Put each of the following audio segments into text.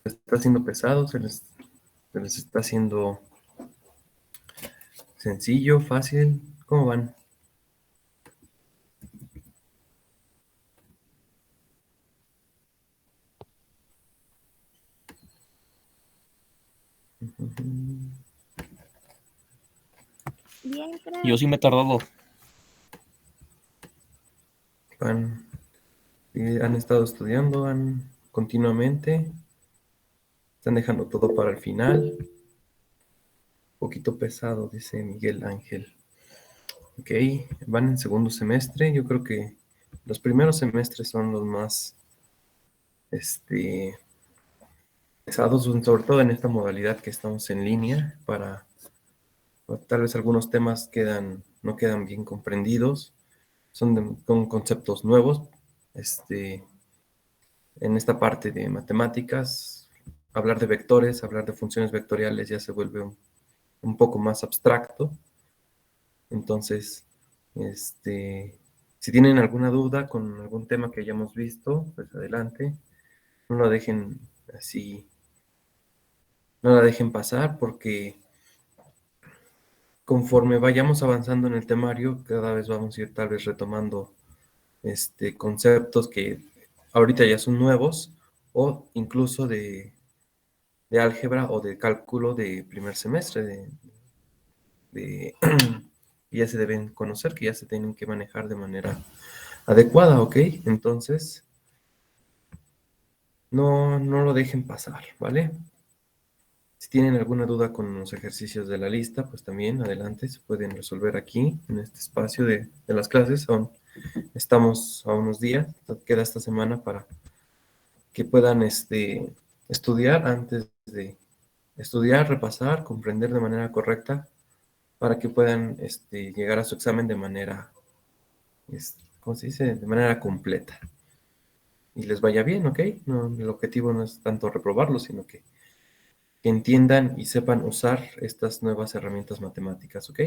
está haciendo pesado? Se les está haciendo sencillo, fácil? ¿Cómo van? Bien, Yo creo. sí me he tardado. ¿Van, han estado estudiando? Continuamente? ¿Están dejando todo para el final? Un poquito pesado, dice Miguel Ángel. Ok, van en segundo semestre. Yo creo que los primeros semestres son los más pesados, sobre todo en esta modalidad que estamos en línea, tal vez algunos temas no quedan bien comprendidos, son conceptos nuevos. En esta parte de matemáticas, hablar de vectores, hablar de funciones vectoriales ya se vuelve un poco más abstracto. Entonces, si tienen alguna duda con algún tema que hayamos visto, pues adelante. No lo dejen así, no la dejen pasar, porque conforme vayamos avanzando en el temario, cada vez vamos a ir tal vez retomando conceptos que ahorita ya son nuevos, o incluso de álgebra o de cálculo de primer semestre, que ya se deben conocer, que ya se tienen que manejar de manera adecuada, ¿ok? Entonces, no lo dejen pasar, ¿vale? Si tienen alguna duda con los ejercicios de la lista, pues también adelante, se pueden resolver aquí, en este espacio de las clases. Estamos a unos días, queda esta semana para que puedan estudiar antes de estudiar, repasar, comprender de manera correcta, para que puedan llegar a su examen de manera, ¿cómo se dice? De manera completa. Y les vaya bien, ¿ok? No, el objetivo no es tanto reprobarlo, sino que entiendan y sepan usar estas nuevas herramientas matemáticas, ¿ok?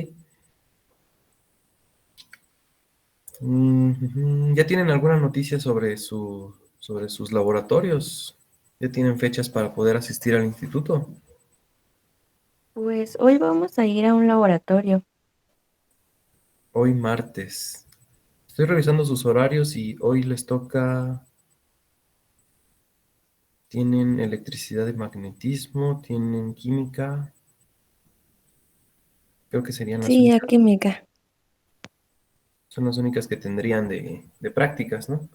¿Ya tienen alguna noticia sobre sus laboratorios? ¿Ya tienen fechas para poder asistir al instituto? Pues hoy vamos a ir a un laboratorio. Hoy martes. Estoy revisando sus horarios y hoy les toca. Tienen electricidad y magnetismo, tienen química. Creo que serían las Sí, a únicas. química. Son las únicas que tendrían de prácticas, ¿no?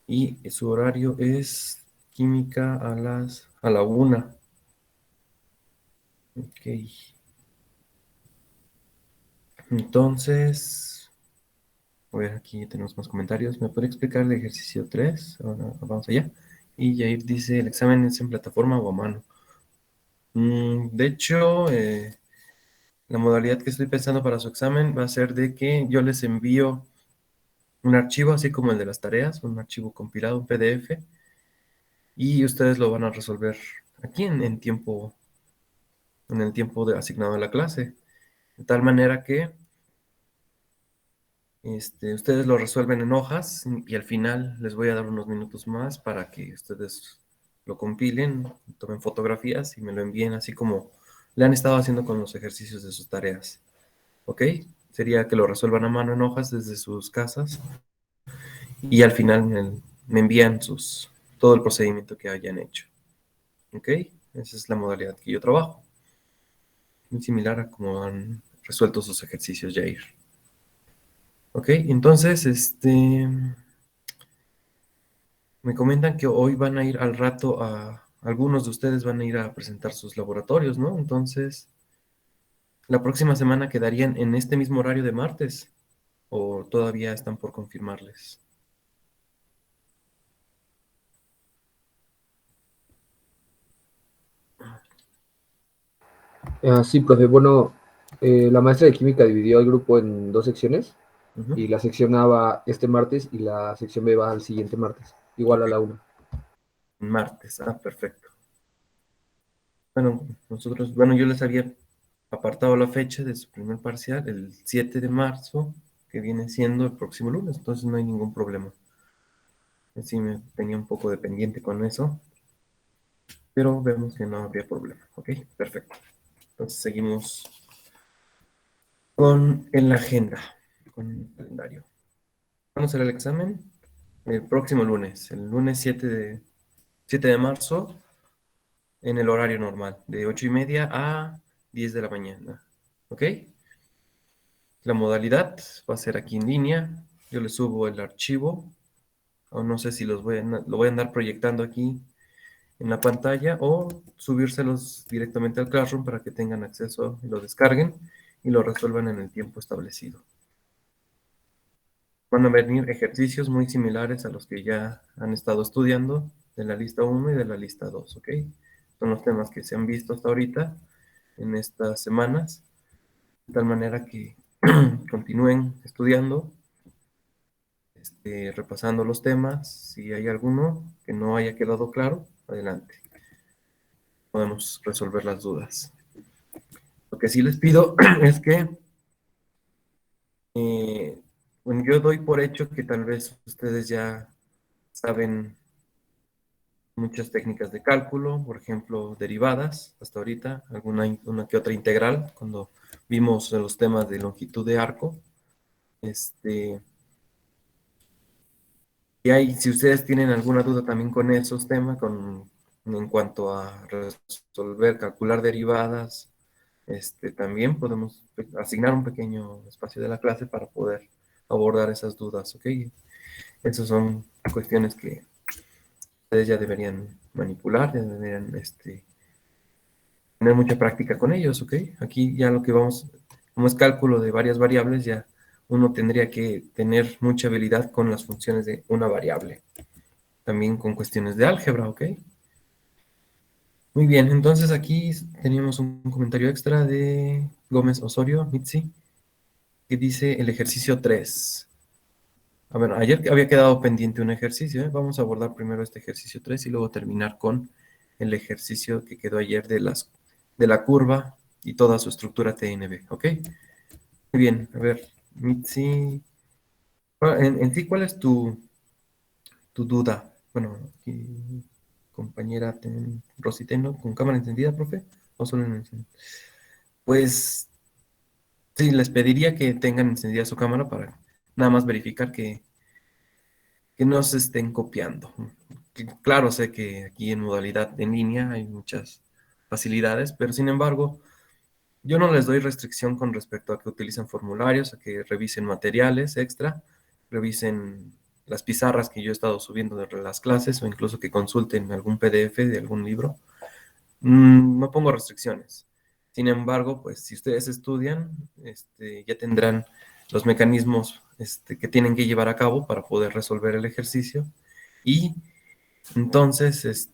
Y su horario es química a la 1. Ok. Entonces, a ver, aquí tenemos más comentarios. ¿Me puede explicar el ejercicio 3? Ahora vamos allá. Y Jair dice, ¿el examen es en plataforma o a mano? De hecho, la modalidad que estoy pensando para su examen va a ser de que yo les envío un archivo, así como el de las tareas, un archivo compilado, un PDF, y ustedes lo van a resolver aquí en el tiempo asignado a la clase. De tal manera que ustedes lo resuelven en hojas y al final les voy a dar unos minutos más para que ustedes lo compilen, tomen fotografías y me lo envíen así como le han estado haciendo con los ejercicios de sus tareas. ¿Ok? Sería que lo resuelvan a mano en hojas desde sus casas y al final me envían todo el procedimiento que hayan hecho. ¿Ok? Esa es la modalidad que yo trabajo. Muy similar a cómo han resuelto sus ejercicios, Jair. ¿Ok? Entonces, me comentan que hoy van a ir al rato algunos de ustedes van a ir a presentar sus laboratorios, ¿no? Entonces, la próxima semana quedarían en este mismo horario de martes o todavía están por confirmarles. Sí, profe. Bueno, la maestra de química dividió el grupo en dos secciones y la sección A va este martes y la sección B va al siguiente martes, igual Ok, a la 1. martes, perfecto. Bueno, bueno, yo les había apartado la fecha de su primer parcial, el 7 de marzo, que viene siendo el próximo lunes, entonces no hay ningún problema. Sí, me tenía un poco de pendiente con eso. pero vemos que no habría problema. Ok, perfecto. Entonces seguimos con la agenda, con el calendario. ¿Cuándo será el examen? El próximo lunes, el lunes 7 de marzo, en el horario normal, de 8:30 a 10 de la mañana. ¿Ok? La modalidad va a ser aquí en línea. Yo le subo el archivo, o no sé si lo voy a andar proyectando aquí en la pantalla o subírselos directamente al Classroom para que tengan acceso y lo descarguen y lo resuelvan en el tiempo establecido. Van a venir ejercicios muy similares a los que ya han estado estudiando de la lista 1 y de la lista 2, ¿ok? Son los temas que se han visto hasta ahorita en estas semanas, de tal manera que continúen estudiando, repasando los temas. Si hay alguno que no haya quedado claro, adelante. Podemos resolver las dudas. Lo que sí les pido es que, bueno, yo doy por hecho que tal vez ustedes ya saben muchas técnicas de cálculo, por ejemplo, derivadas, hasta ahorita, una que otra integral, cuando vimos los temas de longitud de arco. Y si ustedes tienen alguna duda también con esos temas, en cuanto a resolver, calcular derivadas, también podemos asignar un pequeño espacio de la clase para poder abordar esas dudas, ¿ok? Esas son cuestiones que ustedes ya deberían manipular, ya deberían tener mucha práctica con ellos, ¿ok? Aquí ya lo que vamos, como es cálculo de varias variables, ya uno tendría que tener mucha habilidad con las funciones de una variable. También con cuestiones de álgebra, ¿ok? Muy bien, entonces aquí teníamos un comentario extra de Gómez Osorio, Mitzi, que dice el ejercicio 3. A ver, ayer había quedado pendiente un ejercicio, ¿eh? Vamos a abordar primero este ejercicio 3 y luego terminar con el ejercicio que quedó ayer de la curva y toda su estructura TNB, ¿ok? Muy bien, a ver, Mitzi, en sí, ¿cuál es tu duda? Bueno, aquí, compañera Rositeno, ¿con cámara encendida, profe? ¿O solo en encendida? Pues sí, les pediría que tengan encendida su cámara para nada más verificar que no se estén copiando. Claro, sé que aquí en modalidad en línea hay muchas facilidades, pero sin embargo, yo no les doy restricción con respecto a que utilicen formularios, a que revisen materiales extra, revisen las pizarras que yo he estado subiendo de las clases o incluso que consulten algún PDF de algún libro. No pongo restricciones. Sin embargo, pues si ustedes estudian, ya tendrán los mecanismos que tienen que llevar a cabo para poder resolver el ejercicio. Y entonces,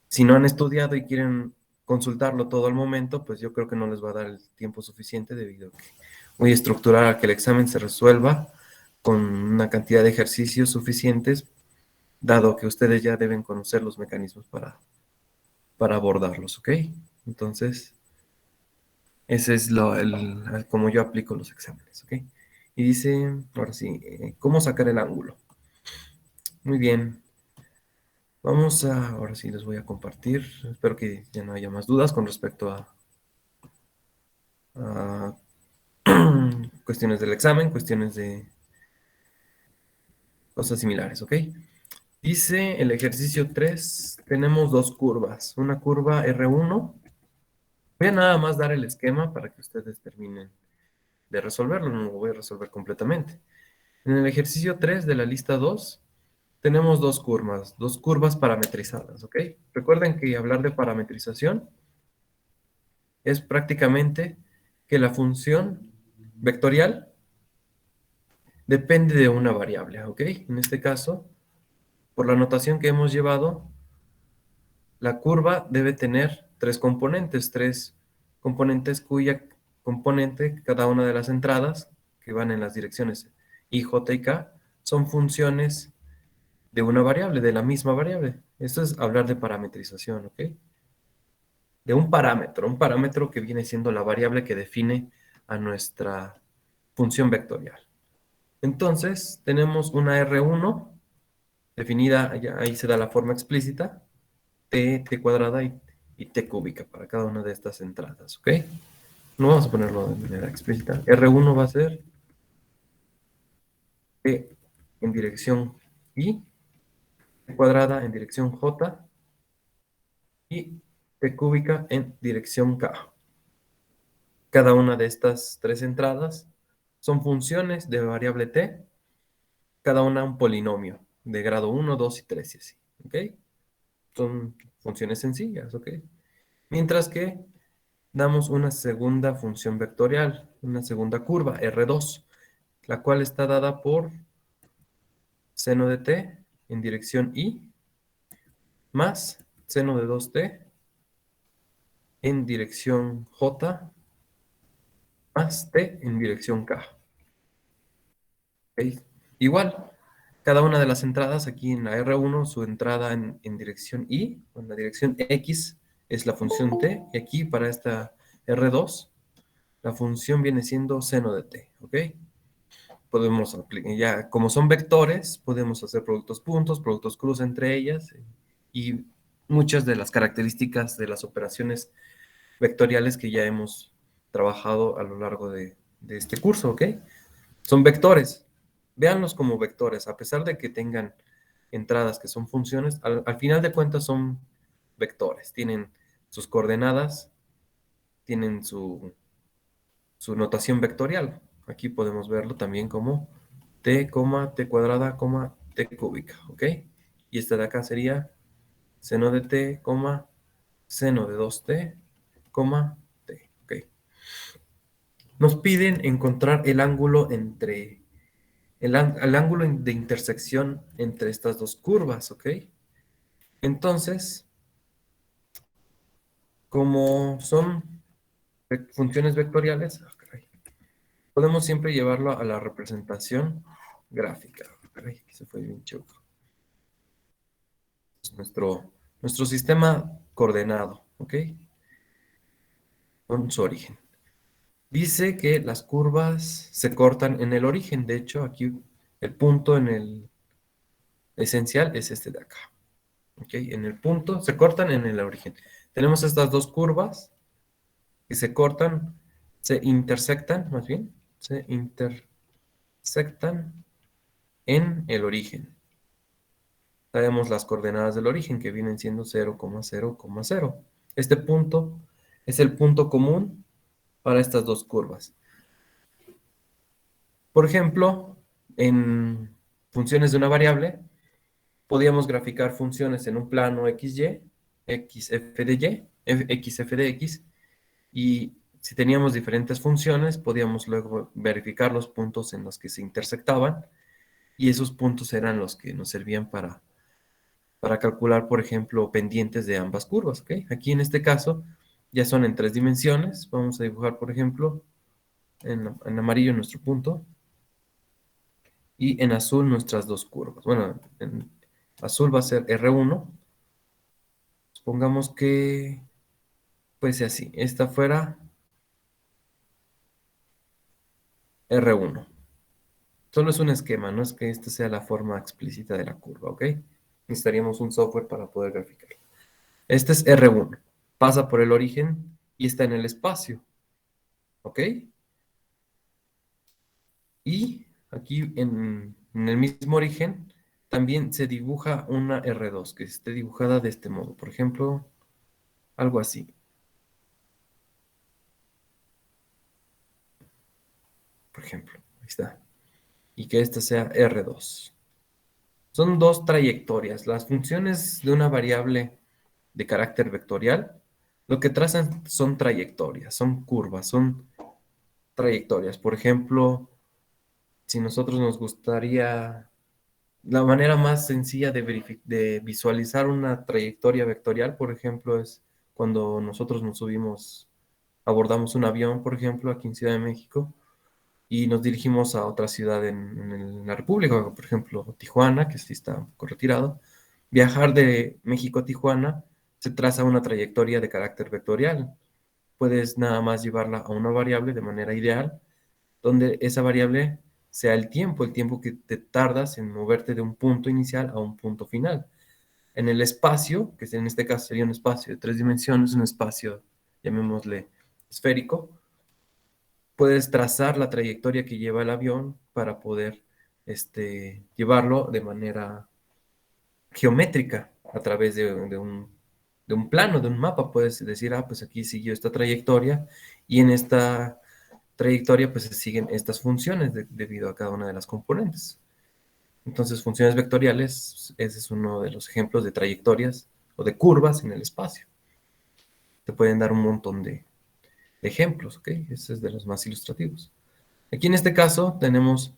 si no han estudiado y quieren consultarlo todo al momento, pues yo creo que no les va a dar el tiempo suficiente debido a que voy a estructurar a que el examen se resuelva con una cantidad de ejercicios suficientes, dado que ustedes ya deben conocer los mecanismos para abordarlos, ¿ok? Entonces, ese es como yo aplico los exámenes, ¿ok? Y dice, ahora sí, ¿cómo sacar el ángulo? Muy bien. Ahora sí les voy a compartir. Espero que ya no haya más dudas con respecto a cuestiones del examen, cuestiones de cosas similares, ¿ok? Dice el ejercicio 3, tenemos dos curvas. Una curva R1. Voy a nada más dar el esquema para que ustedes terminen de resolverlo, no lo voy a resolver completamente. En el ejercicio 3 de la lista 2 tenemos dos curvas parametrizadas, ¿ok? Recuerden que hablar de parametrización es prácticamente que la función vectorial depende de una variable, ¿ok? En este caso, por la notación que hemos llevado, la curva debe tener tres componentes cuya componente, cada una de las entradas, que van en las direcciones I, J y K, son funciones de una variable, de la misma variable. Esto es hablar de parametrización, ¿ok? De un parámetro que viene siendo la variable que define a nuestra función vectorial. Entonces, tenemos una R1 definida, ahí se da la forma explícita, t cuadrada y t cúbica para cada una de estas entradas, ¿ok? No vamos a ponerlo de manera explícita. R1 va a ser t en dirección y, t cuadrada en dirección j, y t cúbica en dirección k. Cada una de estas tres entradas son funciones de variable t, cada una un polinomio de grado 1, 2 y 3 y así, ¿ok? Son funciones sencillas, ¿ok? Mientras que damos una segunda función vectorial, una segunda curva, R2, la cual está dada por seno de t en dirección y más seno de 2t en dirección j más t en dirección k. ¿Ok? Igual, cada una de las entradas aquí en la R1, su entrada en dirección y, o en la dirección x, es la función t, y aquí para esta R2, la función viene siendo seno de t, ¿ok? Podemos aplicar, ya como son vectores, podemos hacer productos puntos, productos cruz entre ellas, y muchas de las características de las operaciones vectoriales que ya hemos trabajado a lo largo de este curso, ¿ok? Son vectores. Véanlos como vectores, a pesar de que tengan entradas que son funciones, al final de cuentas son vectores. Tienen sus coordenadas, tienen su notación vectorial. Aquí podemos verlo también como t, t cuadrada, t cúbica, ¿ok? Y esta de acá sería seno de t, seno de 2t, t, ¿ok? Nos piden encontrar el ángulo entre, el ángulo de intersección entre estas dos curvas, ¿ok? Entonces, como son funciones vectoriales, podemos siempre llevarlo a la representación gráfica. Caray, se fue bien choco. Es nuestro sistema coordenado, ¿ok? Con su origen. Dice que las curvas se cortan en el origen. De hecho, aquí el punto en el esencial es este de acá. ¿Ok? En el punto, se cortan en el origen. Tenemos estas dos curvas que se cortan, se intersectan, más bien, se intersectan en el origen. Sabemos las coordenadas del origen, que vienen siendo 0,0,0. Este punto es el punto común para estas dos curvas. Por ejemplo, en funciones de una variable, podíamos graficar funciones en un plano XY, XF de Y, XF de X, y si teníamos diferentes funciones, podíamos luego verificar los puntos en los que se intersectaban, y esos puntos eran los que nos servían para calcular, por ejemplo, pendientes de ambas curvas, ¿ok? Aquí en este caso ya son en 3 dimensiones. Vamos a dibujar, por ejemplo, en amarillo nuestro punto y en azul nuestras dos curvas. Bueno, en azul va a ser R1. Supongamos que fuese así. Esta fuera R1. Solo es un esquema, no es que esta sea la forma explícita de la curva, ¿ok? Necesitaríamos un software para poder graficarlo. Este es R1. Pasa por el origen y está en el espacio, ¿ok? Y aquí en el mismo origen también se dibuja una R2 que esté dibujada de este modo. Por ejemplo, algo así. Por ejemplo, ahí está. Y que esta sea R2. Son dos trayectorias. Las funciones de una variable de carácter vectorial, lo que trazan son trayectorias, son curvas, son trayectorias. Por ejemplo, si nosotros nos gustaría, la manera más sencilla de visualizar una trayectoria vectorial, por ejemplo, es cuando nosotros nos subimos, abordamos un avión, por ejemplo, aquí en Ciudad de México, y nos dirigimos a otra ciudad en la República, por ejemplo, Tijuana, que sí está un poco retirado. Viajar de México a Tijuana se traza una trayectoria de carácter vectorial. Puedes nada más llevarla a una variable de manera ideal, donde esa variable sea el tiempo que te tardas en moverte de un punto inicial a un punto final. en el espacio, que en este caso sería un espacio de 3 dimensiones, un espacio, llamémosle, esférico, puedes trazar la trayectoria que lleva el avión para poder llevarlo de manera geométrica a través de un plano, de un mapa. Puedes decir, pues aquí siguió esta trayectoria y en esta trayectoria pues se siguen estas funciones debido a cada una de las componentes. Entonces, funciones vectoriales, ese es uno de los ejemplos de trayectorias o de curvas en el espacio. Te pueden dar un montón de ejemplos, ¿ok? Ese es de los más ilustrativos. Aquí en este caso tenemos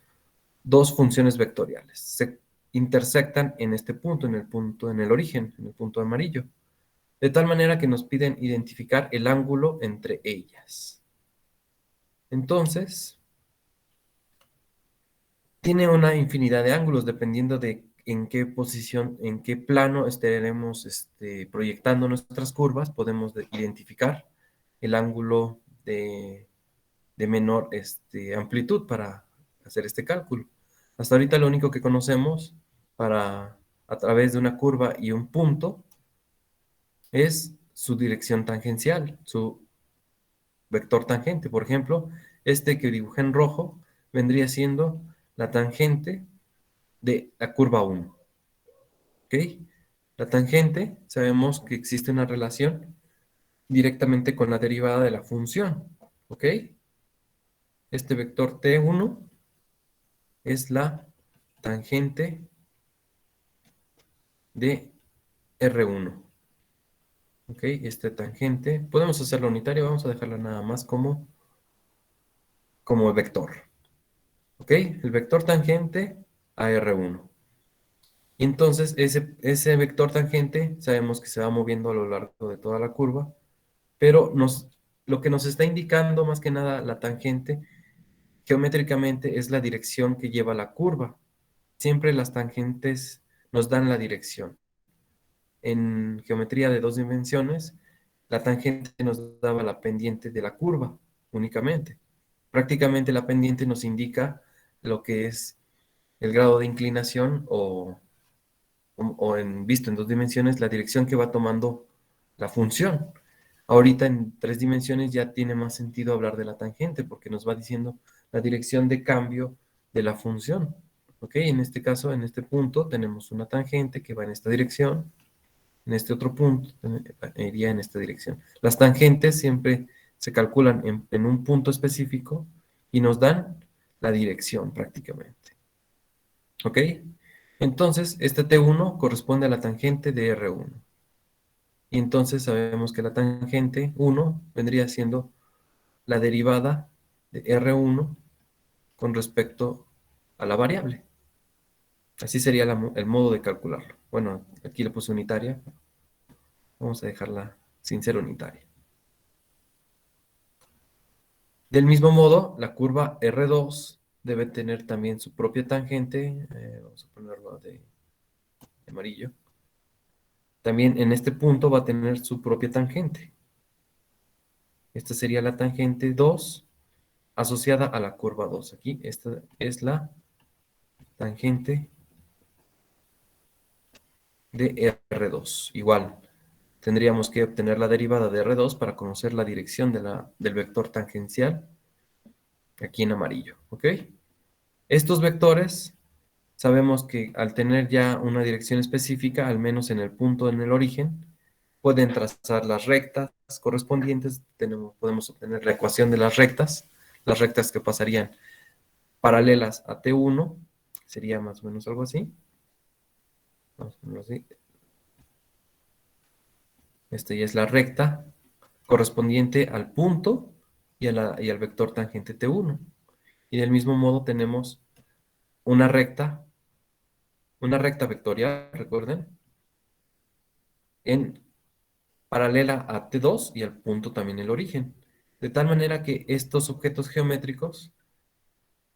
dos funciones vectoriales. Se intersectan en este punto, en el origen, en el punto amarillo. De tal manera que nos piden identificar el ángulo entre ellas. Entonces, tiene una infinidad de ángulos dependiendo de en qué posición, en qué plano estaremos proyectando nuestras curvas. Podemos identificar el ángulo de menor amplitud para hacer este cálculo. Hasta ahorita lo único que conocemos a través de una curva y un punto es su dirección tangencial, su vector tangente. Por ejemplo, este que dibujé en rojo vendría siendo la tangente de la curva 1. ¿Ok? La tangente, sabemos que existe una relación directamente con la derivada de la función. ¿Ok? Este vector T1 es la tangente de R1. ¿Ok? Esta tangente, podemos hacerla unitaria, vamos a dejarla nada más como vector. ¿Ok? El vector tangente a R1. Y entonces ese vector tangente sabemos que se va moviendo a lo largo de toda la curva, pero lo que nos está indicando más que nada la tangente geométricamente es la dirección que lleva la curva. Siempre las tangentes nos dan la dirección. En geometría de 2 dimensiones, la tangente nos daba la pendiente de la curva únicamente. Prácticamente la pendiente nos indica lo que es el grado de inclinación visto en 2 dimensiones, la dirección que va tomando la función. Ahorita en 3 dimensiones ya tiene más sentido hablar de la tangente porque nos va diciendo la dirección de cambio de la función. ¿Ok? En este caso, en este punto, tenemos una tangente que va en esta dirección. En este otro punto, iría en esta dirección. Las tangentes siempre se calculan en un punto específico y nos dan la dirección prácticamente. ¿Ok? Entonces, este T1 corresponde a la tangente de R1. Y entonces sabemos que la tangente 1 vendría siendo la derivada de R1 con respecto a la variable. Así sería el modo de calcularlo. Bueno, aquí le puse unitaria. Vamos a dejarla sin ser unitaria. Del mismo modo, la curva R2 debe tener también su propia tangente. Vamos a ponerlo de amarillo. También en este punto va a tener su propia tangente. Esta sería la tangente 2 asociada a la curva 2. Aquí esta es la tangente de R2. Igual, tendríamos que obtener la derivada de R2 para conocer la dirección del vector tangencial aquí en amarillo. ¿Ok? Estos vectores sabemos que al tener ya una dirección específica, al menos en el punto en el origen, pueden trazar las rectas correspondientes. Podemos obtener la ecuación de las rectas que pasarían paralelas a T1, sería más o menos algo así. Vamos a ponerlo así. Esta ya es la recta correspondiente al punto y al vector tangente T1. Y del mismo modo tenemos una recta vectorial, recuerden, en paralela a T2 y al punto también el origen. De tal manera que estos objetos geométricos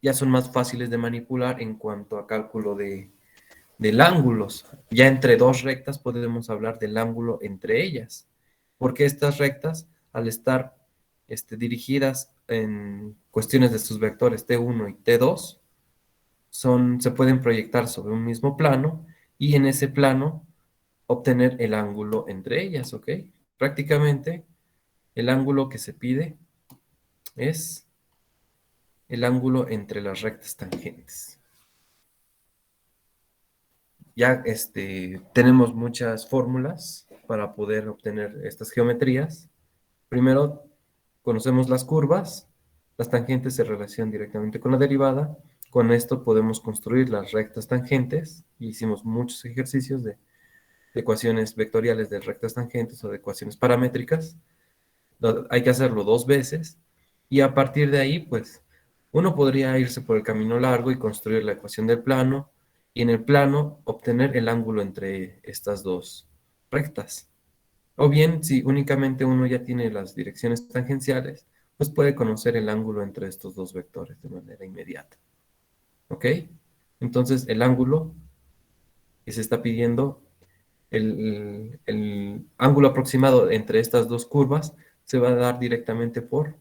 ya son más fáciles de manipular en cuanto a cálculo del ángulos. Ya entre dos rectas podemos hablar del ángulo entre ellas, porque estas rectas, al estar dirigidas en cuestiones de sus vectores T1 y T2, se pueden proyectar sobre un mismo plano y en ese plano obtener el ángulo entre ellas, ¿ok? Prácticamente el ángulo que se pide es el ángulo entre las rectas tangentes. Ya tenemos muchas fórmulas para poder obtener estas geometrías. Primero, conocemos las curvas, las tangentes se relacionan directamente con la derivada. Con esto podemos construir las rectas tangentes. Y hicimos muchos ejercicios de ecuaciones vectoriales de rectas tangentes o de ecuaciones paramétricas. Hay que hacerlo 2 veces. Y a partir de ahí, pues, uno podría irse por el camino largo y construir la ecuación del plano. Y en el plano obtener el ángulo entre estas dos rectas. O bien, si únicamente uno ya tiene las direcciones tangenciales, pues puede conocer el ángulo entre estos dos vectores de manera inmediata. ¿Ok? Entonces, el ángulo que se está pidiendo, el ángulo aproximado entre estas dos curvas, se va a dar directamente por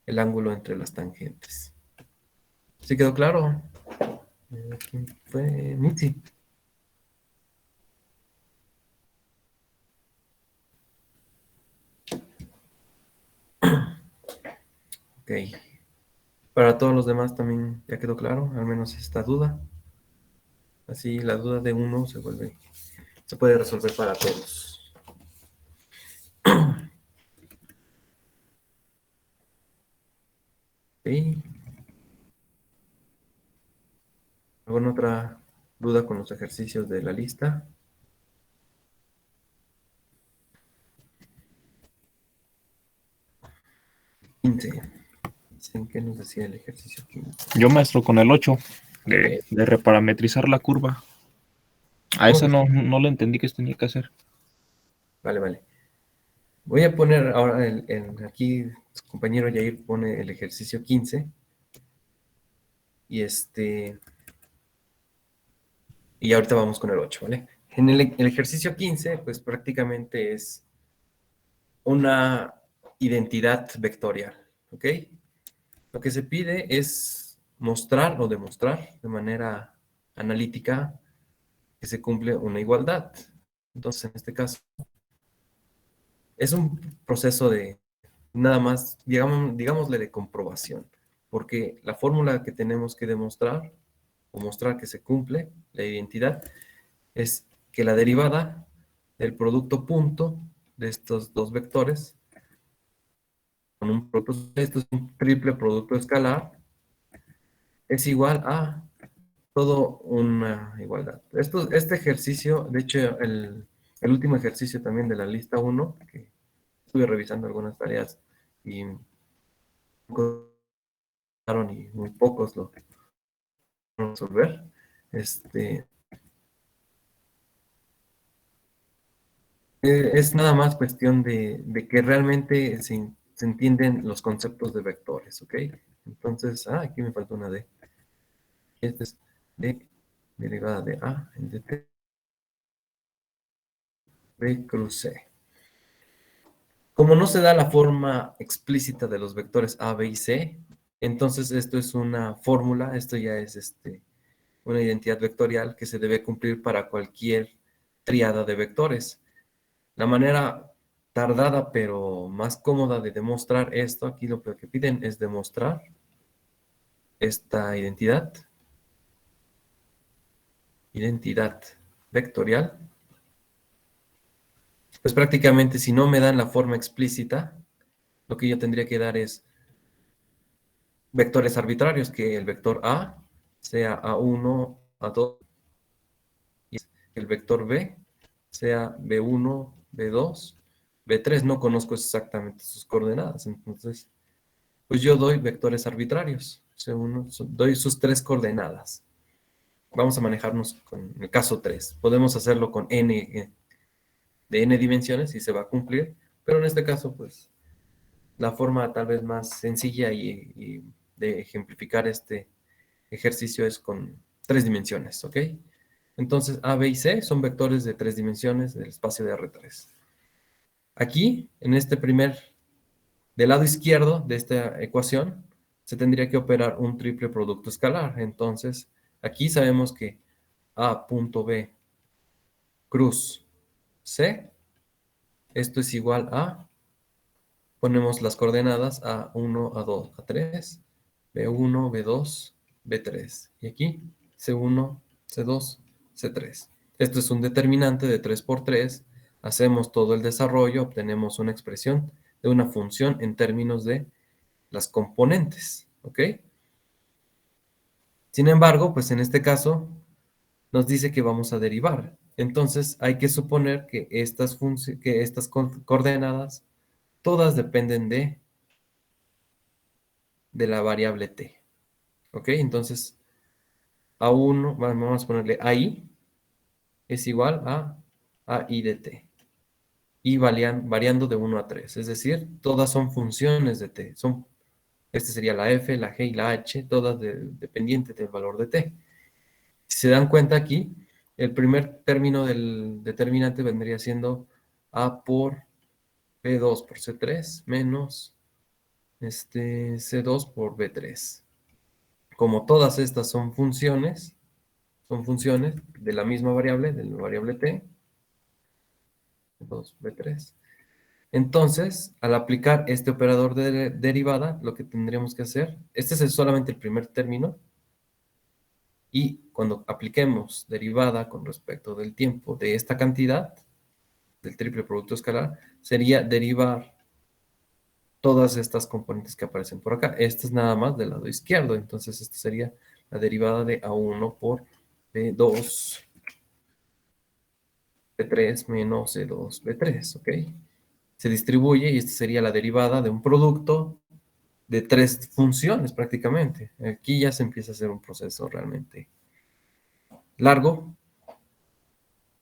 el ángulo entre las tangentes. ¿Sí quedó claro? ¿Quién fue? Mitzi. Ok. Para todos los demás también ya quedó claro, al menos esta duda. Así la duda de uno se puede resolver para todos. Ok. ¿Alguna otra duda con los ejercicios de la lista? Quince. ¿Qué nos decía el ejercicio 15? Yo, maestro, con el 8 A ver. de reparametrizar la curva. A esa no le entendí qué tenía que hacer. Vale, vale. Voy a poner ahora aquí, su compañero Yair pone el ejercicio 15. Y y ahorita vamos con el 8, ¿vale? En el ejercicio 15, pues prácticamente es una identidad vectorial, ¿ok? Lo que se pide es mostrar o demostrar de manera analítica que se cumple una igualdad. Entonces, en este caso, es un proceso de nada más, digámosle de comprobación, porque la fórmula que tenemos que demostrar o mostrar que se cumple la identidad es que la derivada del producto punto de estos dos vectores con un producto, esto es un triple producto escalar, es igual a todo una igualdad. Este ejercicio, de hecho, el último ejercicio también de la lista 1, que estuve revisando algunas tareas y y muy pocos lo resolver. Es nada más cuestión de que realmente se entienden los conceptos de vectores, ¿ok? Entonces, aquí me falta una D. Este es D derivada de A en dt B cruz C. Como no se da la forma explícita de los vectores A, B y C, entonces esto es una fórmula, esto ya es una identidad vectorial que se debe cumplir para cualquier tríada de vectores. La manera tardada pero más cómoda de demostrar esto, aquí lo que piden es demostrar esta identidad vectorial. Pues prácticamente si no me dan la forma explícita, lo que yo tendría que dar es vectores arbitrarios, que el vector A sea A1, A2, y el vector B sea B1, B2, B3. No conozco exactamente sus coordenadas, entonces pues yo doy vectores arbitrarios. Doy sus 3 coordenadas. Vamos a manejarnos con el caso 3. Podemos hacerlo con n de n dimensiones y se va a cumplir, pero en este caso, pues, la forma tal vez más sencilla y de ejemplificar este ejercicio es con 3 dimensiones, ¿ok? Entonces, A, B y C son vectores de 3 dimensiones del espacio de R3. Aquí, en del lado izquierdo de esta ecuación, se tendría que operar un triple producto escalar. Entonces, aquí sabemos que A punto B cruz C. Esto es igual a, ponemos las coordenadas A1, A2, A3, B1, B2, B3. Y aquí C1, C2, C3. Esto es un determinante de 3 por 3. Hacemos todo el desarrollo, obtenemos una expresión de una función en términos de las componentes. ¿Ok? Sin embargo, pues en este caso nos dice que vamos a derivar. Entonces hay que suponer que estas coordenadas todas dependen de la variable t. ¿Ok? Entonces A1, vamos a ponerle AI, es igual a AI de t. Y variando de 1 a 3. Es decir, todas son funciones de t. Este sería la f, la g y la h, todas dependientes del valor de t. Si se dan cuenta aquí, el primer término del determinante vendría siendo A por B2 por C3 menos C2 por B3. Como todas estas son funciones de la misma variable, de la variable t, 2, B3. Entonces, al aplicar este operador de derivada, lo que tendríamos que hacer, este es solamente el primer término, y cuando apliquemos derivada con respecto del tiempo de esta cantidad, del triple producto escalar, sería derivar todas estas componentes que aparecen por acá. Esta es nada más del lado izquierdo, entonces esta sería la derivada de A1 por B2, B3 menos C2, B3, ¿ok? Se distribuye y esta sería la derivada de un producto de 3 funciones prácticamente. Aquí ya se empieza a hacer un proceso realmente largo.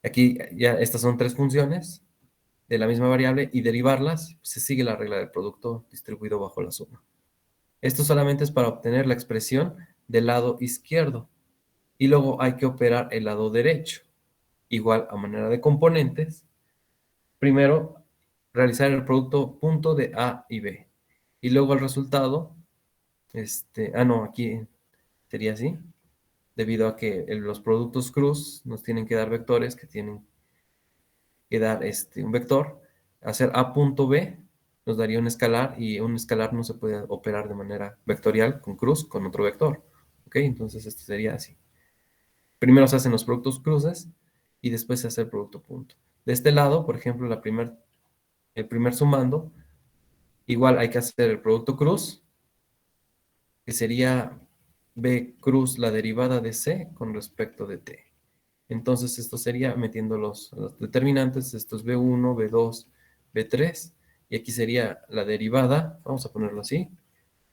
Aquí ya estas son 3 funciones de la misma variable y derivarlas, se sigue la regla del producto distribuido bajo la suma. Esto solamente es para obtener la expresión del lado izquierdo. Y luego hay que operar el lado derecho. Igual a manera de componentes. Primero, realizar el producto punto de A y B. Y luego el resultado, no, aquí sería así. Debido a que los productos cruz nos tienen que dar vectores que tienen que dar un vector. Hacer A punto B nos daría un escalar y un escalar no se puede operar de manera vectorial con cruz con otro vector. ¿Ok? Entonces esto sería así. Primero se hacen los productos cruces y después se hace el producto punto. De este lado, por ejemplo, el primer sumando, igual hay que hacer el producto cruz, que sería B cruz la derivada de C con respecto de T. Entonces esto sería metiendo los determinantes, esto es B1, B2, B3, y aquí sería la derivada, vamos a ponerlo así,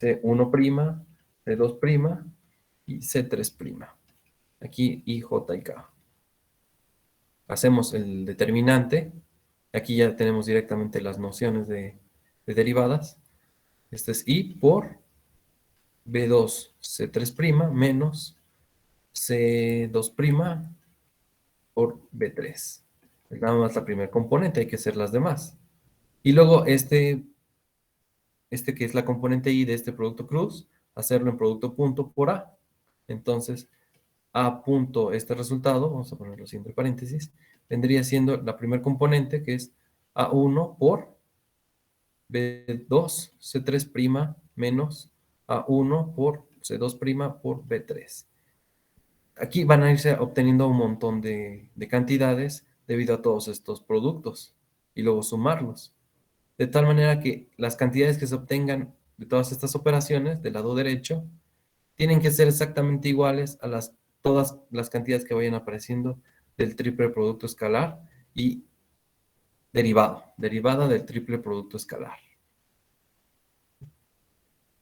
C1', C2' y C3'. Aquí I, J y K. Hacemos el determinante, aquí ya tenemos directamente las nociones de derivadas. Este es I por B2, C3' menos C2' por B3. Es nada más la primera componente, hay que hacer las demás. Y luego que es la componente I de este producto cruz, hacerlo en producto punto por A. Entonces, A punto, este resultado, vamos a ponerlo así entre paréntesis, vendría siendo la primera componente, que es A1 por B2, C3' menos A1 por C2' por B3. Aquí van a irse obteniendo un montón de cantidades debido a todos estos productos y luego sumarlos. De tal manera que las cantidades que se obtengan de todas estas operaciones del lado derecho tienen que ser exactamente iguales a todas las cantidades que vayan apareciendo del triple producto escalar y derivada del triple producto escalar.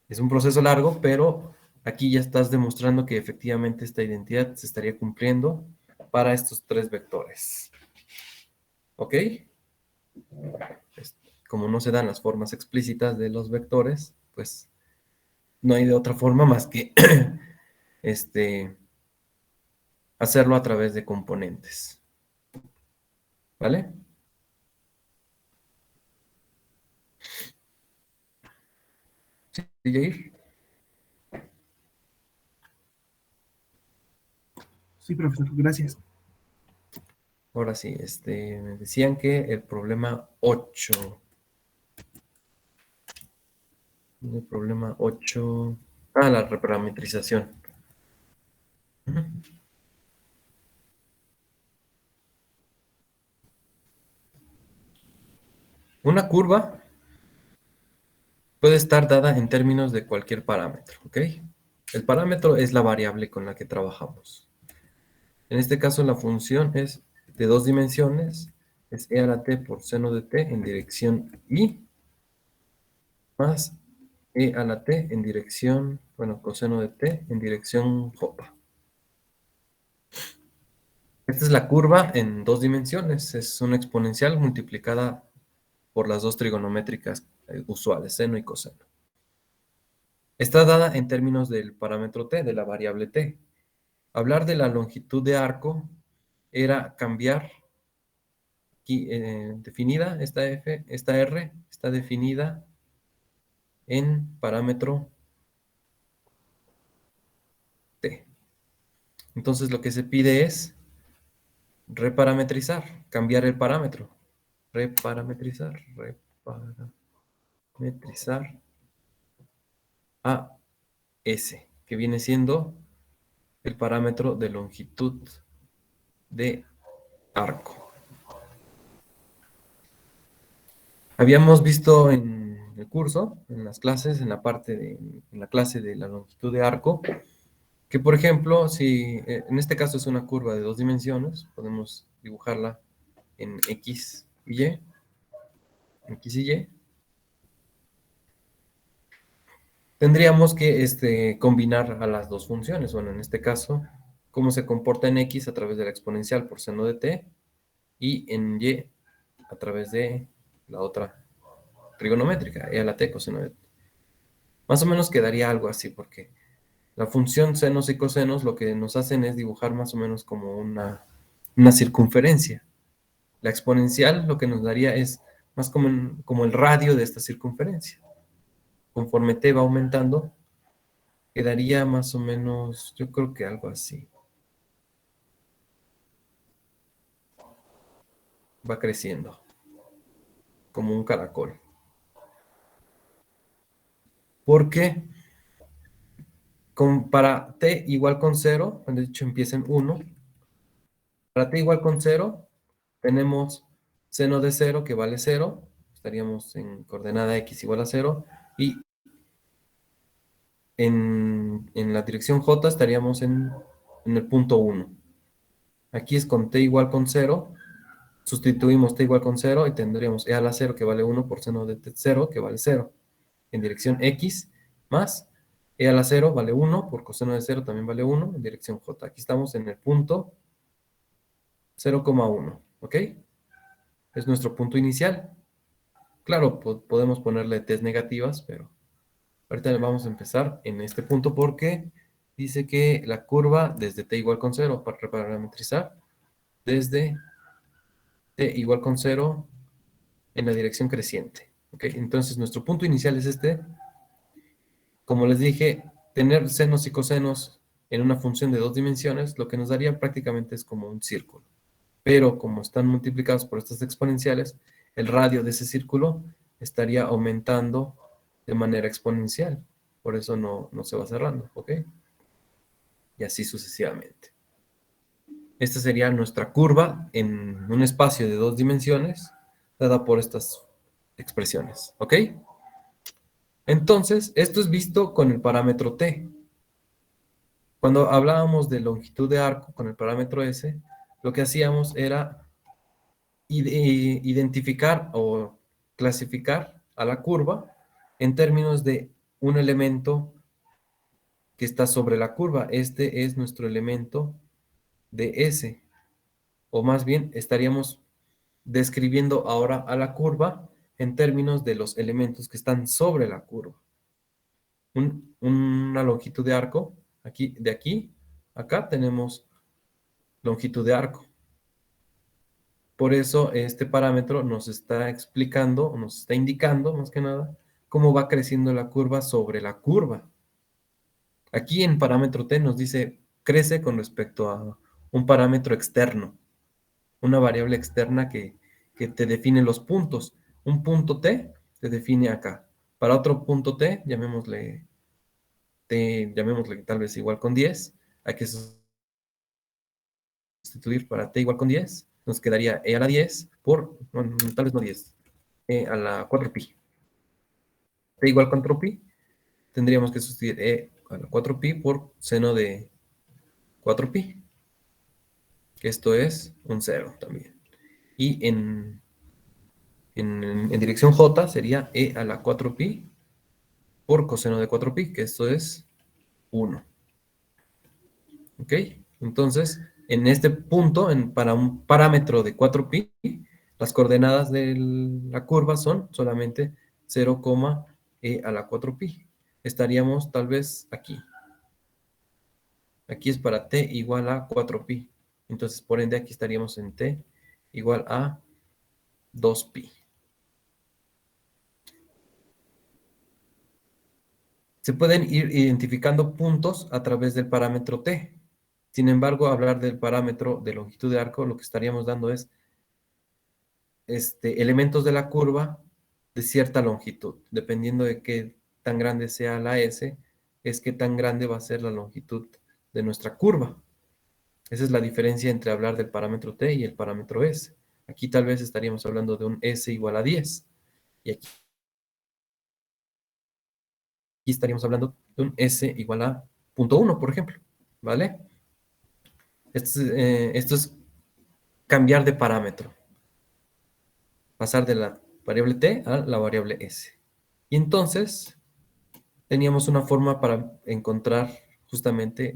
Es un proceso largo, pero aquí ya estás demostrando que efectivamente esta identidad se estaría cumpliendo para estos 3 vectores. ¿Ok? Como no se dan las formas explícitas de los vectores, pues no hay de otra forma más que hacerlo a través de componentes. ¿Vale? ¿Sí, Jair? Sí, profesor, gracias. Ahora sí, me decían que el problema 8. El problema 8. Ah, la reparametrización. Ujú. Una curva puede estar dada en términos de cualquier parámetro, ¿ok? El parámetro es la variable con la que trabajamos. En este caso, la función es de 2 dimensiones, es e a la t por seno de t en dirección y más e a la t en dirección, bueno, coseno de t en dirección j. Esta es la curva en 2 dimensiones, es una exponencial multiplicada por las dos trigonométricas usuales, seno y coseno. Está dada en términos del parámetro t, de la variable t. Hablar de la longitud de arco era cambiar, aquí, definida, esta f, esta r, está definida en parámetro t. Entonces lo que se pide es reparametrizar, cambiar el parámetro. Reparametrizar a s, que viene siendo el parámetro de longitud de arco. Habíamos visto en el curso, en las clases, en la clase de la longitud de arco, que por ejemplo, si en este caso es una curva de 2 dimensiones, podemos dibujarla en X y Y, X y Y. Tendríamos que combinar a las dos funciones, bueno, en este caso, cómo se comporta en X a través de la exponencial por seno de t y en Y a través de la otra trigonométrica, e a la t coseno de t. Más o menos quedaría algo así, porque la función senos y cosenos lo que nos hacen es dibujar más o menos como una circunferencia. La exponencial lo que nos daría es más como el radio de esta circunferencia. Conforme t va aumentando, quedaría más o menos, yo creo que algo así. Va creciendo, como un caracol. Porque para t igual con 0, de hecho empieza en 1, para t igual con 0, tenemos seno de 0 que vale 0, estaríamos en coordenada x igual a 0, y en la dirección j estaríamos en el punto 1. Aquí es con t igual con 0, sustituimos t igual con 0 y tendríamos e a la 0 que vale 1 por seno de t 0 que vale 0. En dirección x más e a la 0 vale 1 por coseno de 0 también vale 1 en dirección j. Aquí estamos en el punto 0,1, ¿ok? Es nuestro punto inicial. Claro, podemos ponerle t's negativas, pero ahorita vamos a empezar en este punto porque dice que la curva desde t igual con 0, para parametrizar, desde t igual con 0 en la dirección creciente. ¿Ok? Entonces nuestro punto inicial es este. Como les dije, tener senos y cosenos en una función de 2 dimensiones, lo que nos daría prácticamente es como un círculo. Pero como están multiplicados por estas exponenciales, el radio de ese círculo estaría aumentando de manera exponencial. Por eso no se va cerrando, ¿ok? Y así sucesivamente. Esta sería nuestra curva en un espacio de 2 dimensiones, dada por estas expresiones, ¿ok? Entonces, esto es visto con el parámetro t. Cuando hablábamos de longitud de arco con el parámetro s, lo que hacíamos era identificar o clasificar a la curva en términos de un elemento que está sobre la curva. Este es nuestro elemento de S, o más bien estaríamos describiendo ahora a la curva en términos de los elementos que están sobre la curva. Una longitud de arco, de aquí, acá tenemos longitud de arco. Por eso este parámetro nos está explicando, nos está indicando más que nada, cómo va creciendo la curva sobre la curva. Aquí en parámetro t nos dice crece con respecto a un parámetro externo. una variable externa que te define los puntos. Un punto t te define acá. Para otro punto t, llamémosle tal vez igual con 10, hay que sustituir para t igual con 10, nos quedaría e a la 10 por, bueno, tal vez no 10, e a la 4pi. T igual 4pi, tendríamos que sustituir e a la 4pi por seno de 4pi, que esto es un 0 también. Y en dirección j sería e a la 4pi por coseno de 4pi, que esto es 1. ¿Ok? Entonces, en este punto, para un parámetro de 4pi, las coordenadas de la curva son solamente 0, e a la 4pi. Estaríamos tal vez aquí. Aquí es para t igual a 4pi. Entonces, por ende, aquí estaríamos en t igual a 2pi. Se pueden ir identificando puntos a través del parámetro t. Sin embargo, hablar del parámetro de longitud de arco, lo que estaríamos dando es elementos de la curva de cierta longitud. Dependiendo de qué tan grande sea la S, es qué tan grande va a ser la longitud de nuestra curva. Esa es la diferencia entre hablar del parámetro t y el parámetro S. Aquí tal vez estaríamos hablando de un S igual a 10. Y aquí estaríamos hablando de un S igual a 0.1, por ejemplo. ¿Vale? Esto es cambiar de parámetro. Pasar de la variable t a la variable s. Y entonces teníamos una forma para encontrar justamente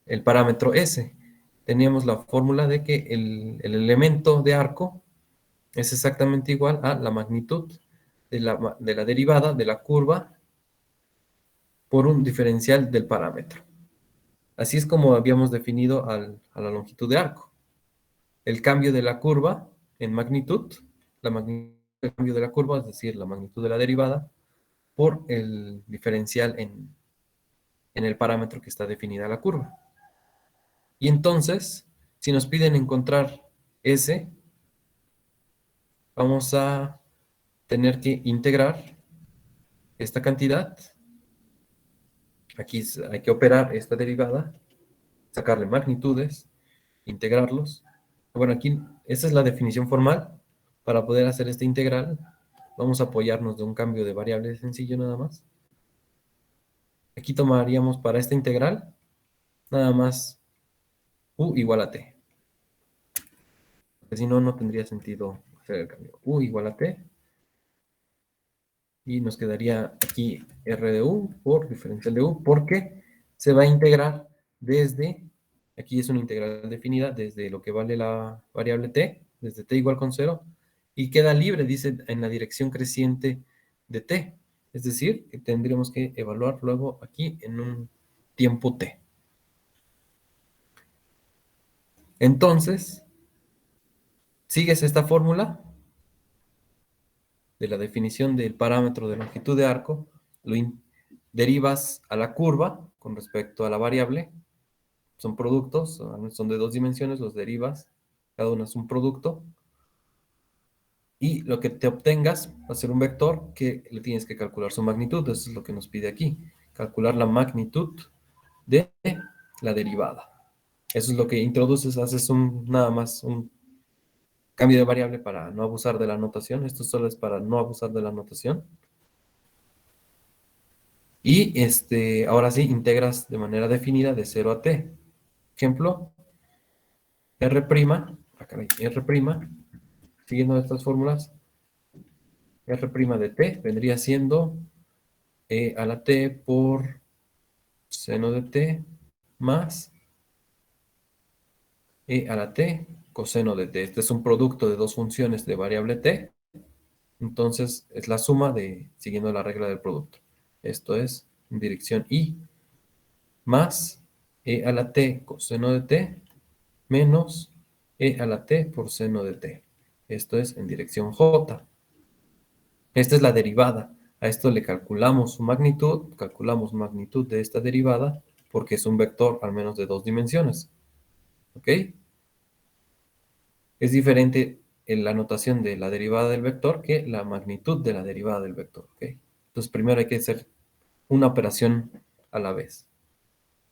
el parámetro s. Teníamos la fórmula de que el elemento de arco es exactamente igual a la magnitud de la derivada de la curva por un diferencial del parámetro. Así es como habíamos definido a la longitud de arco. El cambio de la curva en magnitud, el cambio de la curva, es decir, la magnitud de la derivada, por el diferencial en el parámetro que está definida la curva. Y entonces, si nos piden encontrar S, vamos a tener que integrar esta cantidad. Aquí hay que operar esta derivada, sacarle magnitudes, integrarlos. Bueno, aquí esa es la definición formal. Para poder hacer esta integral, vamos a apoyarnos de un cambio de variable sencillo nada más. Aquí tomaríamos para esta integral nada más u igual a t. Porque si no, no tendría sentido hacer el cambio. U igual a t. Y nos quedaría aquí r de u por diferencial de u, porque se va a integrar desde, aquí es una integral definida, desde lo que vale la variable t, desde t igual con 0, y queda libre, dice, en la dirección creciente de t. Es decir, que tendríamos que evaluar luego aquí en un tiempo t. Entonces, sigues esta fórmula de la definición del parámetro de longitud de arco, lo derivas a la curva con respecto a la variable, son productos, son de 2 dimensiones, los derivas, cada uno es un producto, y lo que te obtengas va a ser un vector que le tienes que calcular su magnitud, eso es lo que nos pide aquí, calcular la magnitud de la derivada. Eso es lo que introduces, haces nada más un cambio de variable para no abusar de la notación. Esto solo es para no abusar de la notación. Y ahora sí, integras de manera definida de 0 a t. Ejemplo, R', R', siguiendo estas fórmulas, R' de t vendría siendo e a la t por seno de t más e a la t coseno de t. Este es un producto de dos funciones de variable t. Entonces, es la suma siguiendo la regla del producto. Esto es en dirección y más e a la t coseno de t menos e a la t por seno de t. Esto es en dirección j. Esta es la derivada. A esto le calculamos su magnitud, calculamos magnitud de esta derivada porque es un vector al menos de 2 dimensiones. ¿Ok? Es diferente en la notación de la derivada del vector que la magnitud de la derivada del vector, ¿ok? Entonces, primero hay que hacer una operación a la vez.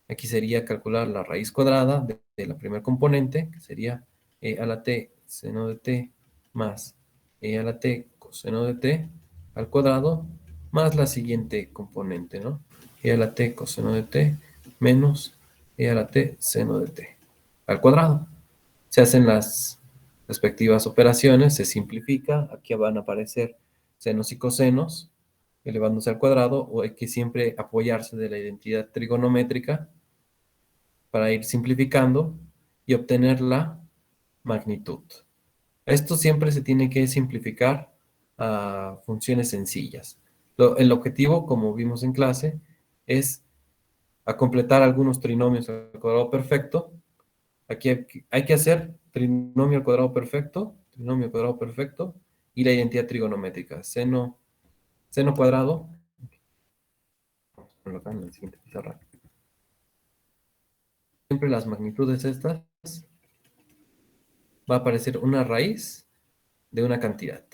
Aquí sería calcular la raíz cuadrada de la primer componente, que sería e a la t seno de t más e a la t coseno de t al cuadrado, más la siguiente componente, ¿no? E a la t coseno de t menos e a la t seno de t al cuadrado. Se hacen las respectivas operaciones, se simplifica, aquí van a aparecer senos y cosenos elevándose al cuadrado, o hay que siempre apoyarse de la identidad trigonométrica para ir simplificando y obtener la magnitud. Esto siempre se tiene que simplificar a funciones sencillas. El objetivo, como vimos en clase, es a completar algunos trinomios al cuadrado perfecto. Aquí hay que hacer trinomio al cuadrado perfecto y la identidad trigonométrica. Seno cuadrado. Acá en la siguiente pizarra. Siempre las magnitudes estas va a aparecer una raíz de una cantidad.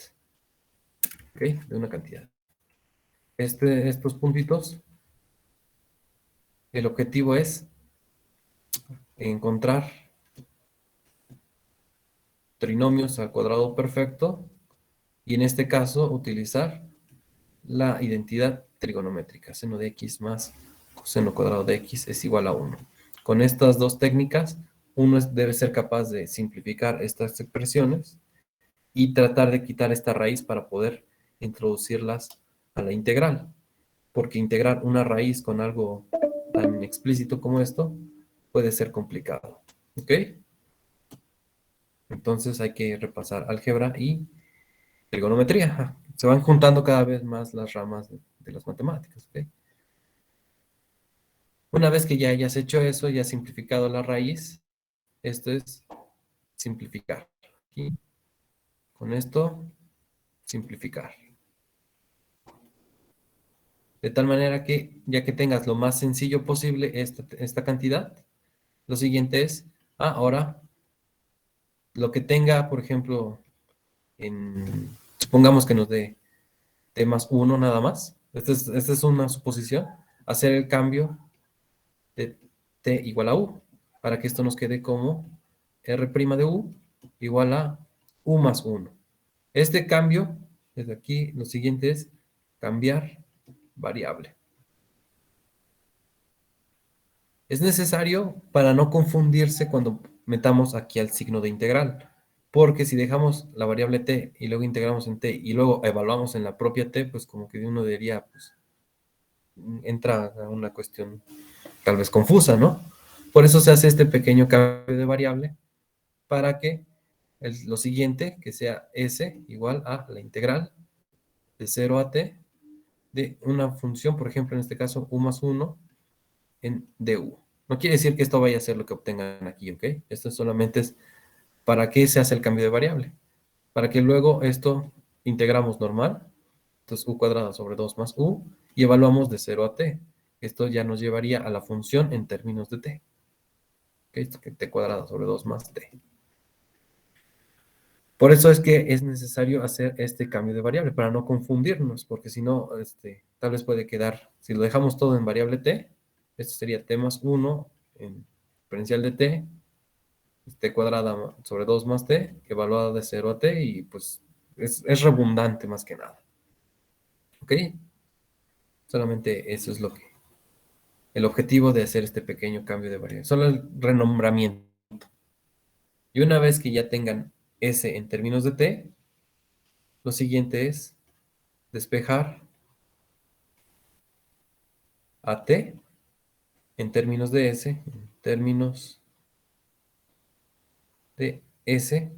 ¿Ok? De una cantidad. Estos puntitos, el objetivo es encontrar trinomios al cuadrado perfecto y en este caso utilizar la identidad trigonométrica. Seno de x más coseno cuadrado de x es igual a 1. Con estas dos técnicas, uno debe ser capaz de simplificar estas expresiones y tratar de quitar esta raíz para poder introducirlas a la integral. Porque integrar una raíz con algo tan explícito como esto puede ser complicado. ¿Ok? Entonces hay que repasar álgebra y trigonometría. Se van juntando cada vez más las ramas de las matemáticas. ¿Ok? Una vez que ya hayas hecho eso, ya has simplificado la raíz, esto es simplificar. Aquí, con esto, simplificar. De tal manera que, ya que tengas lo más sencillo posible esta cantidad, lo siguiente es, ahora, lo que tenga, por ejemplo, supongamos que nos dé t más 1 nada más. Esta es una suposición. Hacer el cambio de t igual a u, para que esto nos quede como r' de u igual a u más 1. Este cambio, desde aquí, lo siguiente es cambiar variable. Es necesario para no confundirse cuando metamos aquí al signo de integral, porque si dejamos la variable t y luego integramos en t y luego evaluamos en la propia t, pues como que uno diría, pues entra a una cuestión tal vez confusa, ¿no? Por eso se hace este pequeño cambio de variable para que lo siguiente, que sea s igual a la integral de 0 a t de una función, por ejemplo, en este caso, u más 1 en du. No quiere decir que esto vaya a ser lo que obtengan aquí, ¿ok? Esto solamente es para qué se hace el cambio de variable. Para que luego esto integramos normal, entonces u cuadrado sobre 2 más u, y evaluamos de 0 a t. Esto ya nos llevaría a la función en términos de t. ¿Ok? Esto que t cuadrado sobre 2 más t. Por eso es que es necesario hacer este cambio de variable, para no confundirnos, porque si no, tal vez puede quedar, si lo dejamos todo en variable t, esto sería t más 1 en diferencial de t cuadrada sobre 2 más t, evaluada de 0 a t, y pues es redundante más que nada. ¿Ok? Solamente eso es el objetivo de hacer este pequeño cambio de variable. Solo el renombramiento. Y una vez que ya tengan S en términos de t, lo siguiente es despejar a t en términos de S, en términos de S,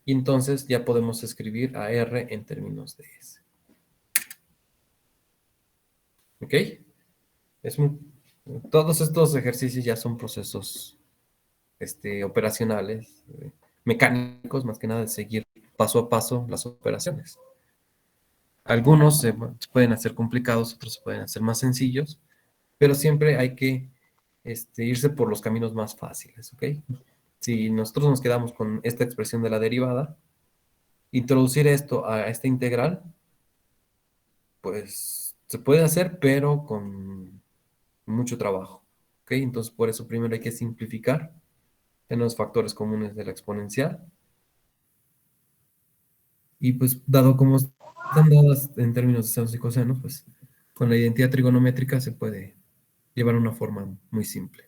y entonces ya podemos escribir a R en términos de S. ¿Ok? Todos estos ejercicios ya son procesos operacionales, mecánicos, más que nada de seguir paso a paso las operaciones. Algunos se pueden hacer complicados, otros se pueden hacer más sencillos, pero siempre hay que irse por los caminos más fáciles, ¿ok? Si nosotros nos quedamos con esta expresión de la derivada, introducir esto a esta integral, pues se puede hacer, pero con mucho trabajo. ¿Ok? Entonces, por eso primero hay que simplificar en los factores comunes de la exponencial. Y pues, dado como están dadas en términos de senos y cosenos, pues con la identidad trigonométrica se puede llevar a una forma muy simple.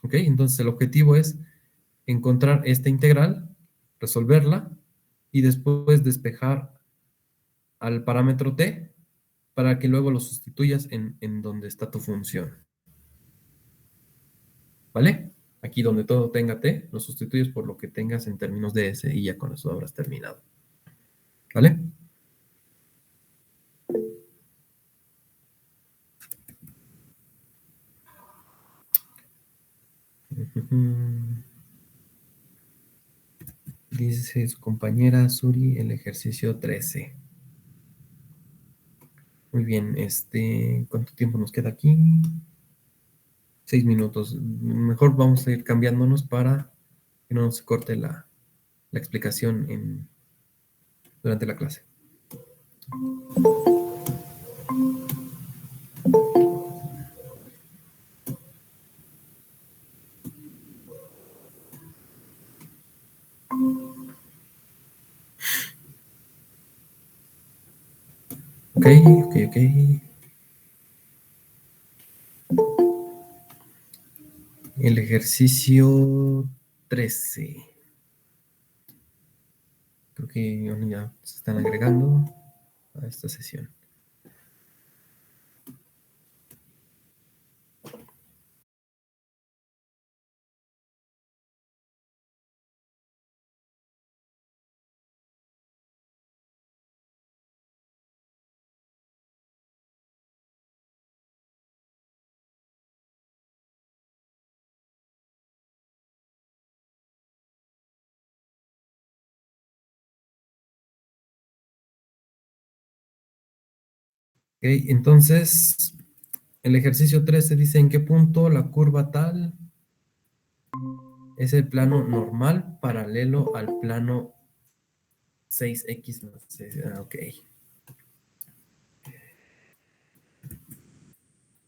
¿Ok? Entonces, el objetivo es encontrar esta integral, resolverla y después despejar al parámetro t para que luego lo sustituyas en donde está tu función. ¿Vale? Aquí donde todo tenga t, lo sustituyes por lo que tengas en términos de s y ya con eso habrás terminado. ¿Vale? Dice su compañera Suri, el ejercicio 13. Muy bien, ¿cuánto tiempo nos queda aquí? 6 minutos. Mejor vamos a ir cambiándonos para que no se corte la explicación durante la clase. Ok, ok, ok. El ejercicio 13. Creo que ya se están agregando a esta sesión. Ok, entonces, el ejercicio 13 dice en qué punto la curva tal es el plano normal paralelo al plano 6x más 6. Ok.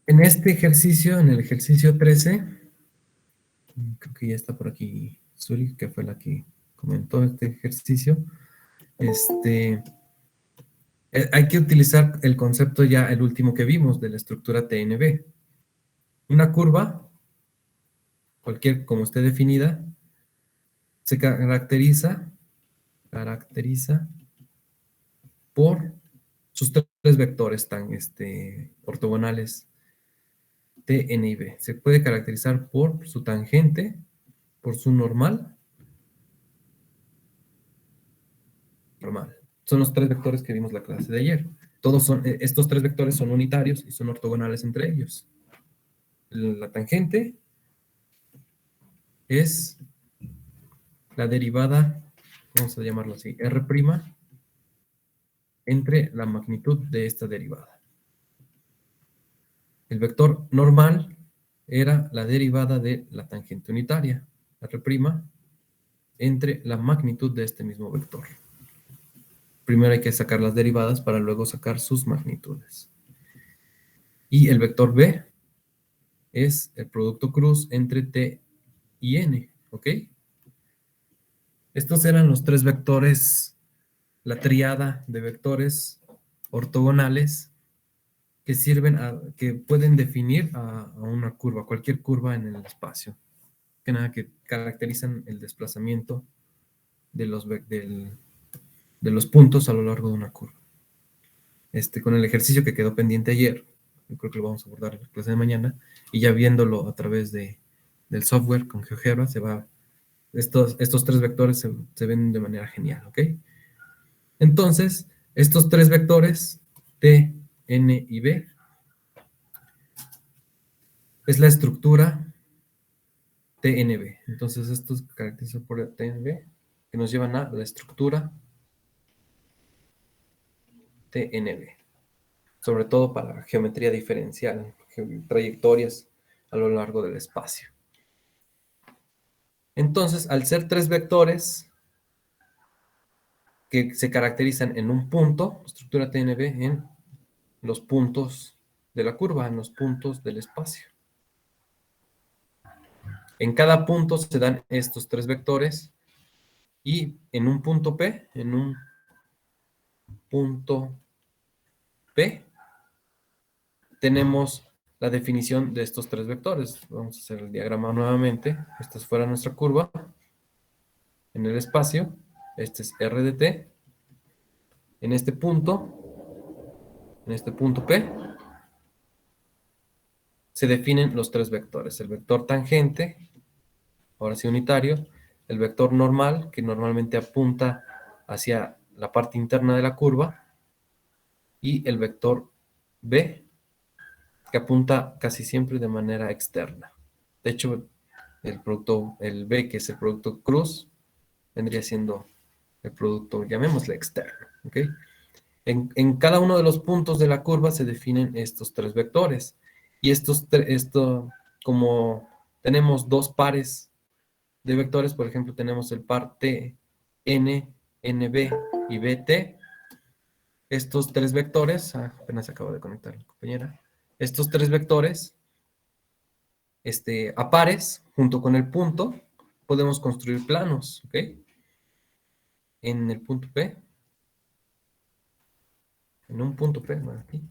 En este ejercicio, en el ejercicio 13, creo que ya está por aquí Suri, que fue la que comentó este ejercicio. Hay que utilizar el concepto ya, el último que vimos, de la estructura TNB. Una curva, cualquier como esté definida, se caracteriza por sus tres vectores tan ortogonales T, N y B. Se puede caracterizar por su tangente, por su normal. Son los tres vectores que vimos la clase de ayer. Estos tres vectores son unitarios y son ortogonales entre ellos. La tangente es la derivada, vamos a llamarlo así, R' entre la magnitud de esta derivada. El vector normal era la derivada de la tangente unitaria, R', entre la magnitud de este mismo vector. Primero hay que sacar las derivadas para luego sacar sus magnitudes. Y el vector B es el producto cruz entre T y N, ¿ok? Estos eran los tres vectores, la tríada de vectores ortogonales que pueden definir a una curva, cualquier curva en el espacio, que caracterizan el desplazamiento de los puntos a lo largo de una curva. Con el ejercicio que quedó pendiente ayer, yo creo que lo vamos a abordar en la clase de mañana, y ya viéndolo a través del software con GeoGebra, estos tres vectores se ven de manera genial, ¿ok? Entonces, estos tres vectores, T, N y B, es la estructura TNB. Entonces, estos caracterizan por TNB, que nos llevan a la estructura TNB. Sobre todo para geometría diferencial, trayectorias a lo largo del espacio. Entonces, al ser tres vectores que se caracterizan en un punto, estructura TNB en los puntos de la curva, en los puntos del espacio. En cada punto se dan estos tres vectores y en un punto P, tenemos la definición de estos tres vectores. Vamos a hacer el diagrama nuevamente. Esta es fuera nuestra curva. En el espacio, este es R de T. En este punto P, se definen los tres vectores. El vector tangente, ahora sí unitario, el vector normal, que normalmente apunta hacia la parte interna de la curva, y el vector B, que apunta casi siempre de manera externa. De hecho, el B, que es el producto cruz, vendría siendo el producto, llamémosle externo. ¿Ok? En cada uno de los puntos de la curva se definen estos tres vectores. Y como tenemos dos pares de vectores, por ejemplo, tenemos el par T, N, NB y BT. Estos tres vectores, apenas acabo de conectar la compañera, estos tres vectores, a pares, junto con el punto, podemos construir planos, ¿ok? En el punto P, en un punto P, bueno, aquí,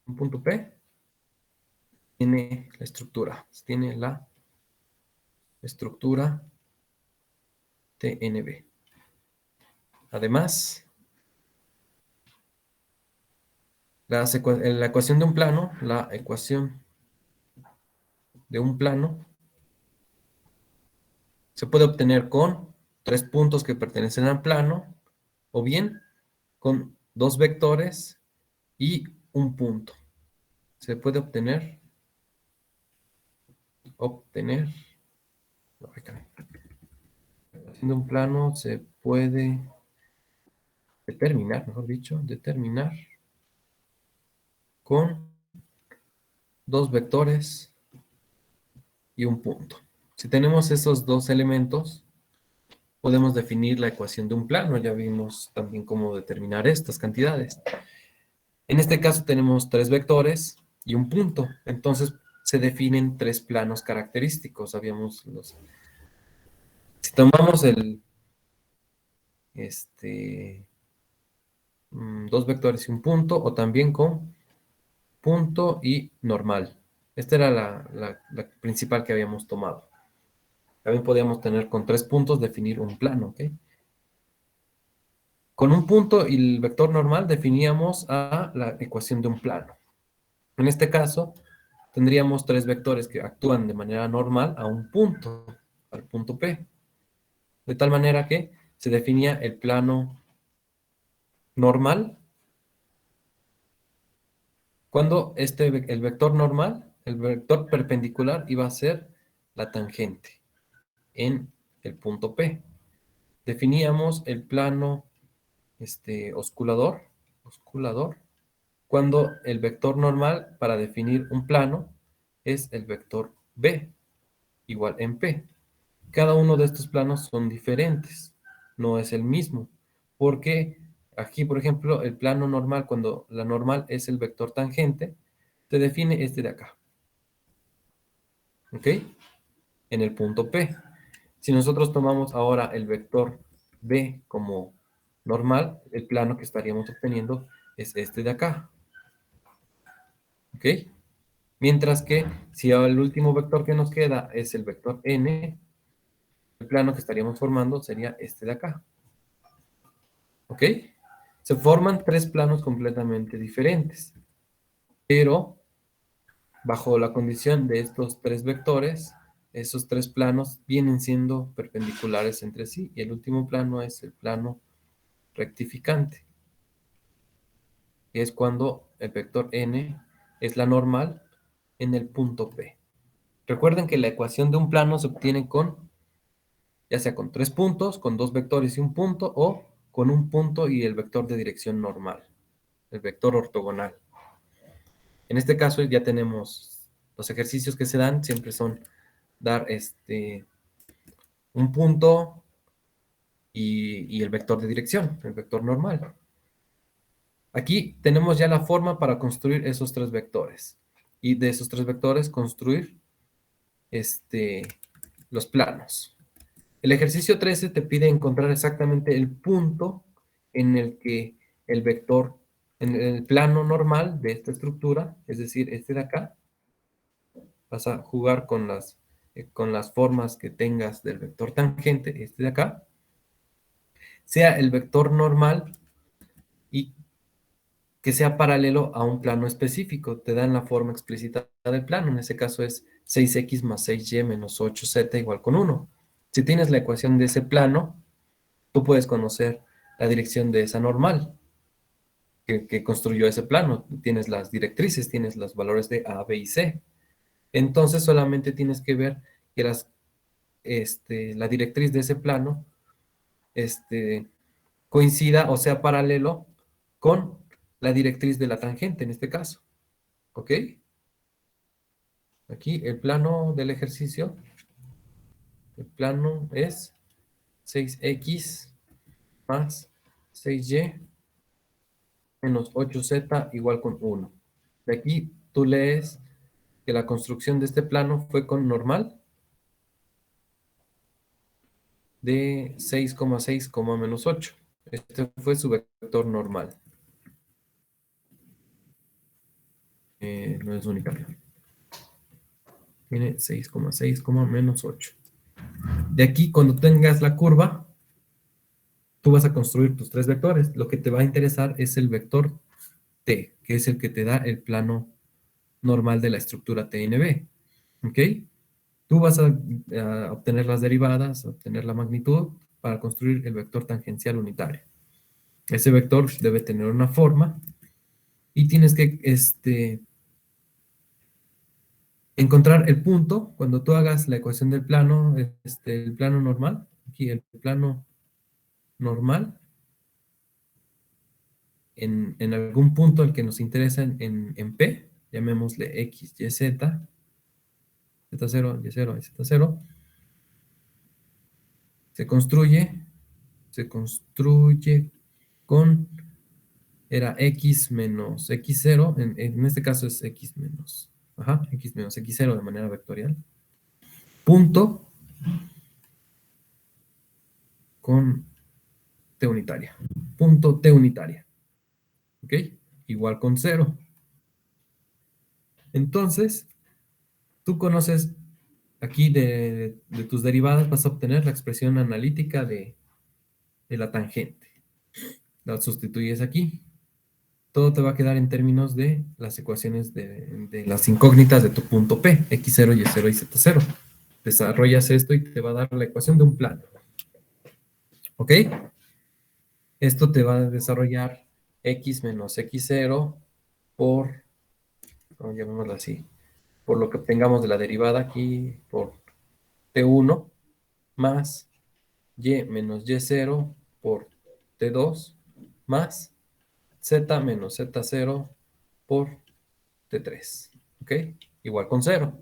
un punto P, tiene la estructura TNB. Además, la ecuación de un plano, se puede obtener con tres puntos que pertenecen al plano, o bien con dos vectores y un punto. Se puede obtener, haciendo un plano se puede determinar con dos vectores y un punto. Si tenemos esos dos elementos, podemos definir la ecuación de un plano. Ya vimos también cómo determinar estas cantidades. En este caso tenemos tres vectores y un punto. Entonces se definen tres planos característicos. Si tomamos dos vectores y un punto, o también con punto y normal. Esta era la principal que habíamos tomado. También podíamos tener con tres puntos definir un plano, ¿ok? Con un punto y el vector normal definíamos a la ecuación de un plano. En este caso, tendríamos tres vectores que actúan de manera normal a un punto, al punto P. De tal manera que se definía el plano normal cuando el vector normal, el vector perpendicular, iba a ser la tangente en el punto P. Definíamos el plano osculador, cuando el vector normal para definir un plano es el vector B, igual en P. Cada uno de estos planos son diferentes, no es el mismo, porque aquí, por ejemplo, el plano normal, cuando la normal es el vector tangente, se define este de acá, ¿ok? En el punto P. Si nosotros tomamos ahora el vector B como normal, el plano que estaríamos obteniendo es este de acá, ¿ok? Mientras que si el último vector que nos queda es el vector N, el plano que estaríamos formando sería este de acá. ¿Ok? Se forman tres planos completamente diferentes. Pero, bajo la condición de estos tres vectores, esos tres planos vienen siendo perpendiculares entre sí. Y el último plano es el plano rectificante. Que es cuando el vector N es la normal en el punto P. Recuerden que la ecuación de un plano se obtiene ya sea con tres puntos, con dos vectores y un punto, o con un punto y el vector de dirección normal, el vector ortogonal. En este caso ya tenemos los ejercicios que se dan, siempre son dar un punto y el vector de dirección, el vector normal. Aquí tenemos ya la forma para construir esos tres vectores. Y de esos tres vectores construir los planos. El ejercicio 13 te pide encontrar exactamente el punto en el que el vector, en el plano normal de esta estructura, es decir, este de acá, vas a jugar con las formas que tengas del vector tangente, este de acá, sea el vector normal y que sea paralelo a un plano específico. Te dan la forma explícita del plano. En ese caso es 6x más 6y menos 8z igual con 1. Si tienes la ecuación de ese plano, tú puedes conocer la dirección de esa normal que construyó ese plano. Tienes las directrices, tienes los valores de A, B y C. Entonces solamente tienes que ver que la directriz de ese plano coincida o sea paralelo con la directriz de la tangente en este caso. ¿Ok? Aquí el plano del ejercicio, el plano es 6x más 6y menos 8z igual con 1. De aquí tú lees que la construcción de este plano fue con normal de 6,6, menos 8. Este fue su vector normal. No es única. Tiene 6,6, menos 8. De aquí, cuando tengas la curva, tú vas a construir tus tres vectores. Lo que te va a interesar es el vector T, que es el que te da el plano normal de la estructura TNB. ¿Ok? Tú vas a obtener las derivadas, obtener la magnitud para construir el vector tangencial unitario. Ese vector debe tener una forma y tienes que encontrar el punto cuando tú hagas la ecuación del plano, el plano normal, aquí el plano normal, en algún punto al que nos interesa en P, llamémosle X, Y, Z, Z0, Y0, Z0, se construye con, era X menos X0, en este caso es X menos, X menos X0 de manera vectorial, punto con T unitaria, punto T unitaria, ¿ok? Igual con 0. Entonces, tú conoces aquí de tus derivadas, vas a obtener la expresión analítica de la tangente. La sustituyes aquí. Todo te va a quedar en términos de las ecuaciones de las incógnitas de tu punto P, X0, Y0 y Z0. Desarrollas esto y te va a dar la ecuación de un plano. ¿Ok? Esto te va a desarrollar X menos X0 por, llamémoslo así, por lo que obtengamos de la derivada aquí, por T1 más Y menos Y0 por T2 más Z menos Z0 por T3. ¿Ok? Igual con 0.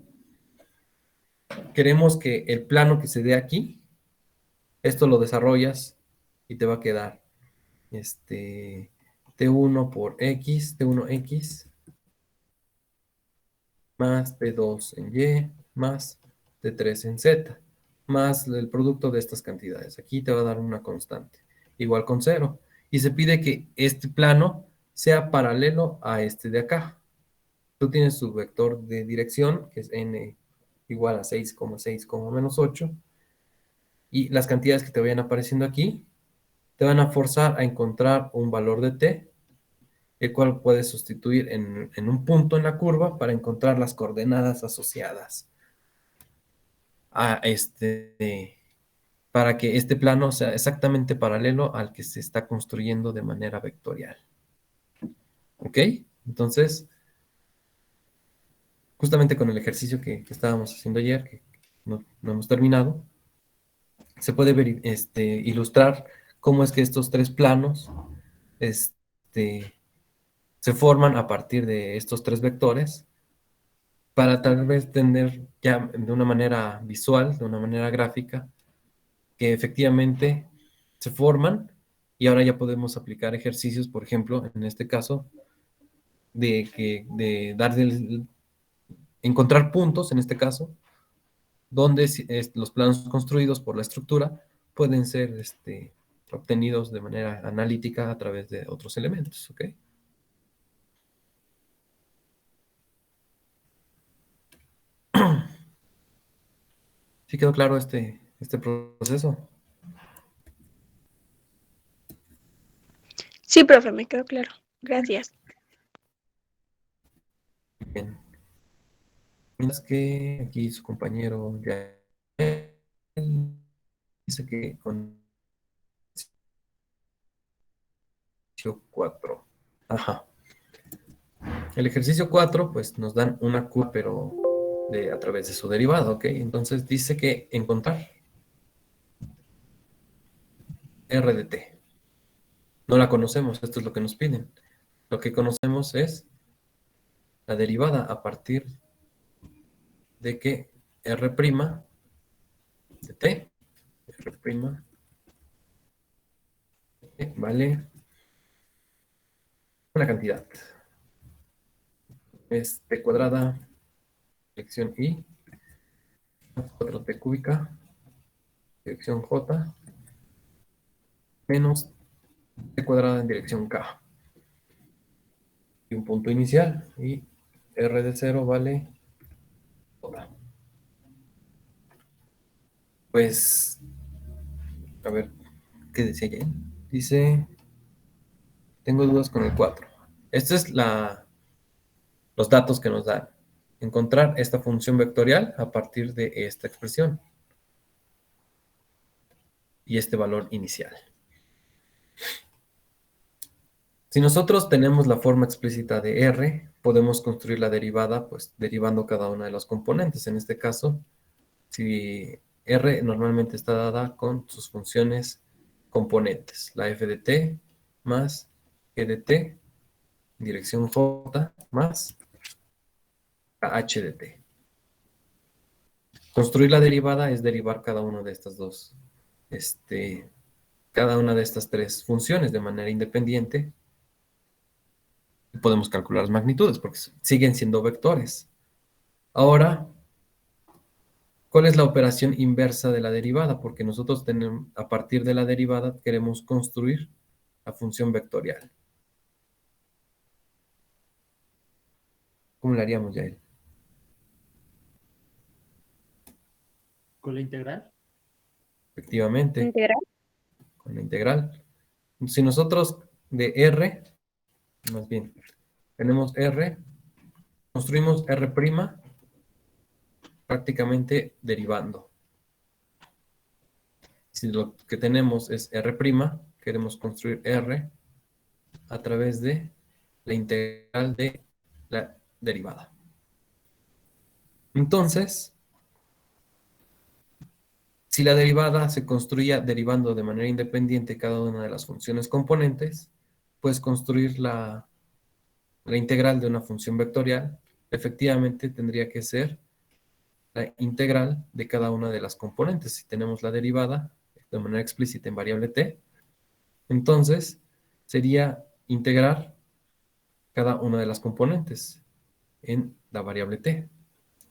Queremos que el plano que se dé aquí, esto lo desarrollas y te va a quedar T1 por X, T1X, más T2 en Y, más T3 en Z, más el producto de estas cantidades. Aquí te va a dar una constante, igual con 0. Y se pide que este plano sea paralelo a este de acá. Tú tienes tu vector de dirección, que es n igual a 6,6, menos 8, y las cantidades que te vayan apareciendo aquí te van a forzar a encontrar un valor de t, el cual puedes sustituir en un punto en la curva para encontrar las coordenadas asociadas a para que este plano sea exactamente paralelo al que se está construyendo de manera vectorial. ¿Ok? Entonces, justamente con el ejercicio que estábamos haciendo ayer, que no hemos terminado, se puede ver, ilustrar cómo es que estos tres planos se forman a partir de estos tres vectores para tal vez tener ya de una manera visual, de una manera gráfica, que efectivamente se forman y ahora ya podemos aplicar ejercicios, por ejemplo, en este caso, de encontrar puntos, en este caso, donde los planos construidos por la estructura pueden ser obtenidos de manera analítica a través de otros elementos, ¿ok? ¿Sí quedó claro este proceso? Sí, profe, me quedó claro. Gracias. Bien. Mientras que aquí su compañero ya dice que con ejercicio 4. Ajá. El ejercicio 4, pues nos dan una curva, pero a través de su derivada, ¿ok? Entonces dice que encontrar R de t. No la conocemos, esto es lo que nos piden. Lo que conocemos es la derivada a partir de que R' de t, R' vale una cantidad. Es t cuadrada, dirección i, 4t cúbica, dirección j, menos t cuadrada en dirección k. Y un punto inicial, y R de 0 vale j. Pues, a ver, ¿qué decía ya? Dice, tengo dudas con el 4. Estos es los datos que nos dan. Encontrar esta función vectorial a partir de esta expresión y este valor inicial. Si nosotros tenemos la forma explícita de R, podemos construir la derivada, pues derivando cada una de los componentes. En este caso, si R normalmente está dada con sus funciones componentes, la f de t más g de t, dirección j más la h de t. Construir la derivada es derivar cada una de estas dos, cada una de estas tres funciones de manera independiente. Y podemos calcular las magnitudes porque siguen siendo vectores. Ahora, ¿cuál es la operación inversa de la derivada? Porque nosotros tenemos, a partir de la derivada queremos construir la función vectorial. ¿Cómo le haríamos, Yael? ¿Con la integral? Efectivamente, ¿Integral? con la integral. Si nosotros de R, más bien, tenemos R, construimos R' prácticamente derivando. Si lo que tenemos es R', queremos construir R a través de la integral de la derivada. Entonces, si la derivada se construía derivando de manera independiente cada una de las funciones componentes, puedes construir la integral de una función vectorial. Efectivamente, tendría que ser la integral de cada una de las componentes. Si tenemos la derivada de manera explícita en variable t, entonces sería integrar cada una de las componentes en la variable t,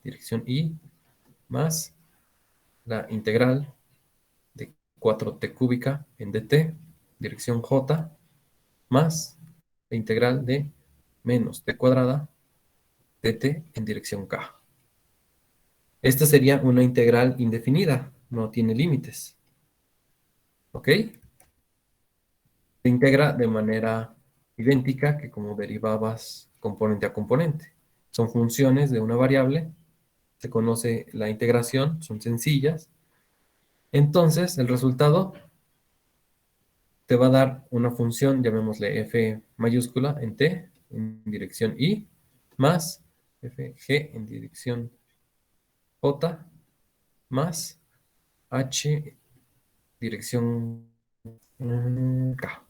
dirección i, más la integral de 4t cúbica en dt, dirección j, más la integral de menos t cuadrada dt en dirección k. Esta sería una integral indefinida, no tiene límites. ¿Ok? Se integra de manera idéntica que como derivabas componente a componente. Son funciones de una variable, se conoce la integración, son sencillas. Entonces, el resultado te va a dar una función, llamémosle f mayúscula en t, en dirección i, más fg en dirección j, más h dirección k,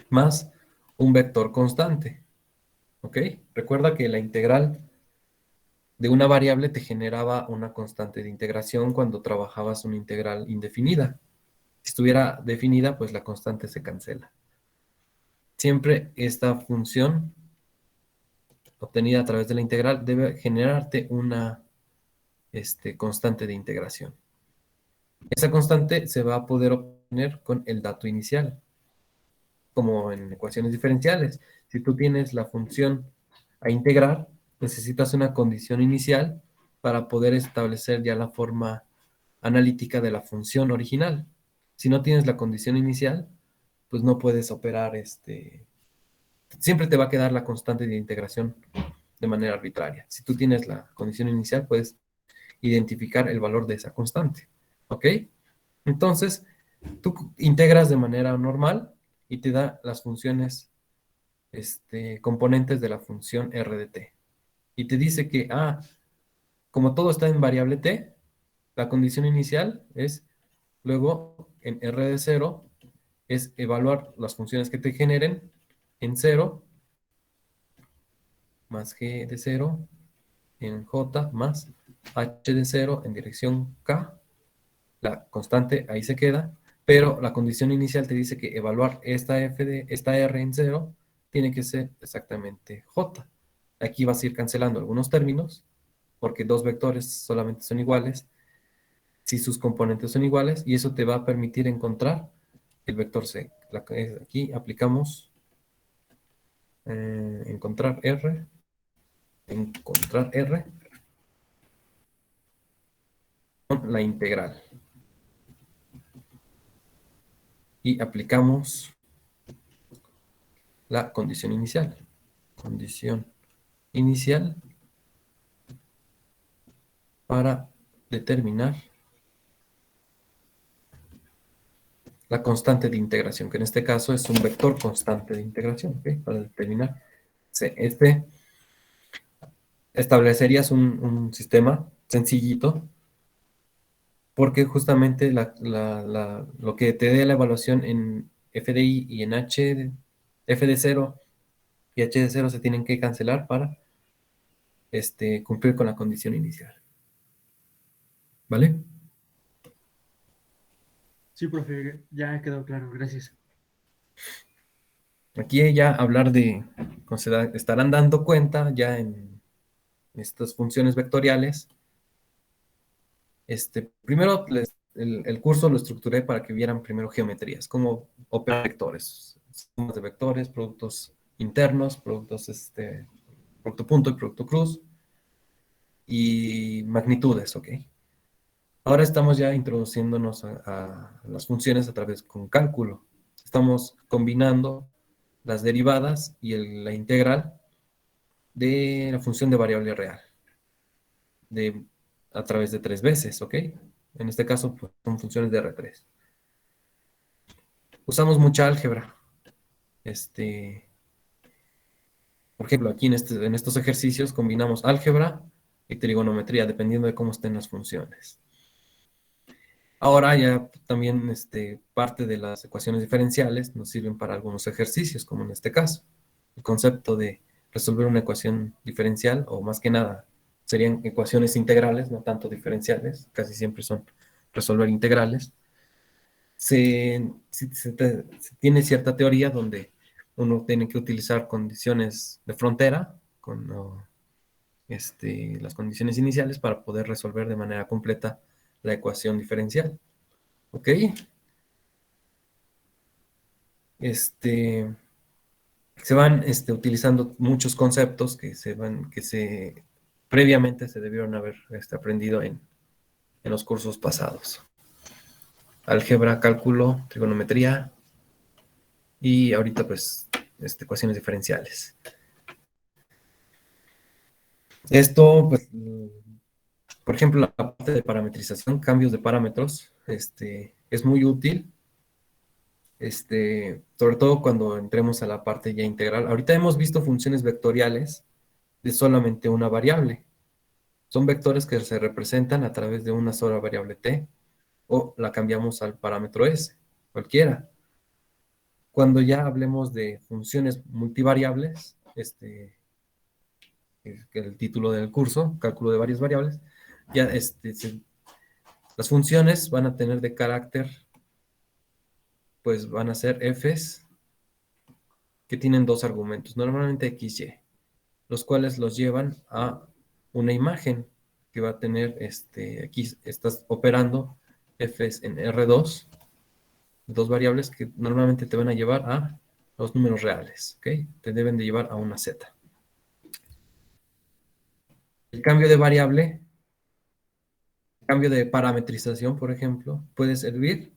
más un vector constante. ¿Ok? Recuerda que la integral de una variable te generaba una constante de integración cuando trabajabas una integral indefinida. Si estuviera definida, pues la constante se cancela. Siempre esta función obtenida a través de la integral debe generarte una constante de integración. Esa constante se va a poder obtener con el dato inicial, como en ecuaciones diferenciales. Si tú tienes la función a integrar, necesitas una condición inicial para poder establecer ya la forma analítica de la función original. Si no tienes la condición inicial, pues no puedes operar siempre te va a quedar la constante de integración de manera arbitraria. Si tú tienes la condición inicial, puedes identificar el valor de esa constante. ¿Ok? Entonces, tú integras de manera normal y te da las funciones, componentes de la función r de t. Y te dice que, como todo está en variable t, la condición inicial es, luego en r de 0, es evaluar las funciones que te generen en 0 más g de 0 en j más h de 0 en dirección k. La constante ahí se queda, pero la condición inicial te dice que evaluar esta r en 0 tiene que ser exactamente j. Aquí vas a ir cancelando algunos términos, porque dos vectores solamente son iguales si sus componentes son iguales, y eso te va a permitir encontrar el vector c. Aquí aplicamos encontrar r con la integral. Y aplicamos la condición inicial. Condición inicial para determinar la constante de integración, que en este caso es un vector constante de integración, ¿ok? Para determinar C. Establecerías un sistema sencillito, porque justamente lo que te dé la evaluación en f de i y en f de 0 y h de 0 se tienen que cancelar para cumplir con la condición inicial. ¿Vale? Sí, profe, ya quedó claro, gracias. Aquí ya hablar de, estarán dando cuenta ya en estas funciones vectoriales. Primero, el curso lo estructuré para que vieran primero geometrías, cómo operan vectores, sumas de vectores, productos internos, productos, producto punto y producto cruz, y magnitudes, ¿ok? Ahora estamos ya introduciéndonos a las funciones a través con cálculo. Estamos combinando las derivadas y la integral de la función de variable real a través de 3 veces, ¿ok? En este caso, pues, son funciones de R3. Usamos mucha álgebra. Por ejemplo, aquí en estos ejercicios combinamos álgebra y trigonometría, dependiendo de cómo estén las funciones. Ahora ya también parte de las ecuaciones diferenciales nos sirven para algunos ejercicios, como en este caso. El concepto de resolver una ecuación diferencial, o más que nada, serían ecuaciones integrales, no tanto diferenciales, casi siempre son resolver integrales. Se tiene cierta teoría donde uno tiene que utilizar condiciones de frontera, las condiciones iniciales, para poder resolver de manera completa la ecuación diferencial. ¿Ok? Se van utilizando muchos conceptos que previamente se debieron haber aprendido en los cursos pasados. Álgebra, cálculo, trigonometría y ahorita pues ecuaciones diferenciales. Esto, pues, por ejemplo, la parte de parametrización, cambios de parámetros, es muy útil, sobre todo cuando entremos a la parte ya integral. Ahorita hemos visto funciones vectoriales de solamente una variable. Son vectores que se representan a través de una sola variable t, o la cambiamos al parámetro s, cualquiera. Cuando ya hablemos de funciones multivariables, que el título del curso, cálculo de varias variables, ya las funciones van a tener de carácter, pues van a ser f's que tienen dos argumentos, normalmente x, y, los cuales los llevan a una imagen que va a tener, aquí estás operando f's en R2, dos variables que normalmente te van a llevar a los números reales, ¿ok? Te deben de llevar a una z. El cambio de variable, el cambio de parametrización, por ejemplo, puede servir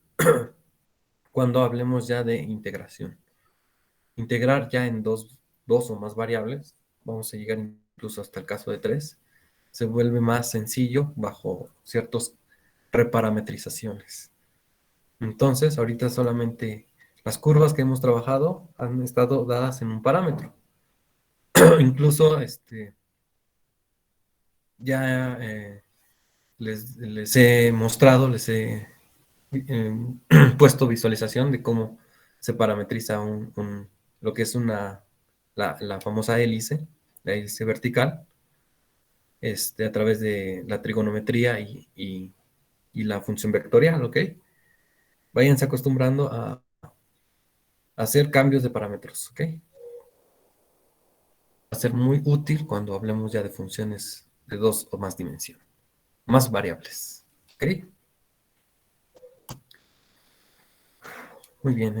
cuando hablemos ya de integración. Integrar ya en dos o más variables, vamos a llegar incluso hasta el caso de 3, se vuelve más sencillo bajo ciertas reparametrizaciones. Entonces, ahorita solamente las curvas que hemos trabajado han estado dadas en un parámetro. Incluso ya les he mostrado, les he puesto visualización de cómo se parametriza lo que es la famosa hélice, la hélice vertical, a través de la trigonometría y la función vectorial, ¿ok? Váyanse acostumbrando a hacer cambios de parámetros, ¿ok? Va a ser muy útil cuando hablemos ya de funciones de 2 o más dimensiones, más variables, ¿ok? Muy bien,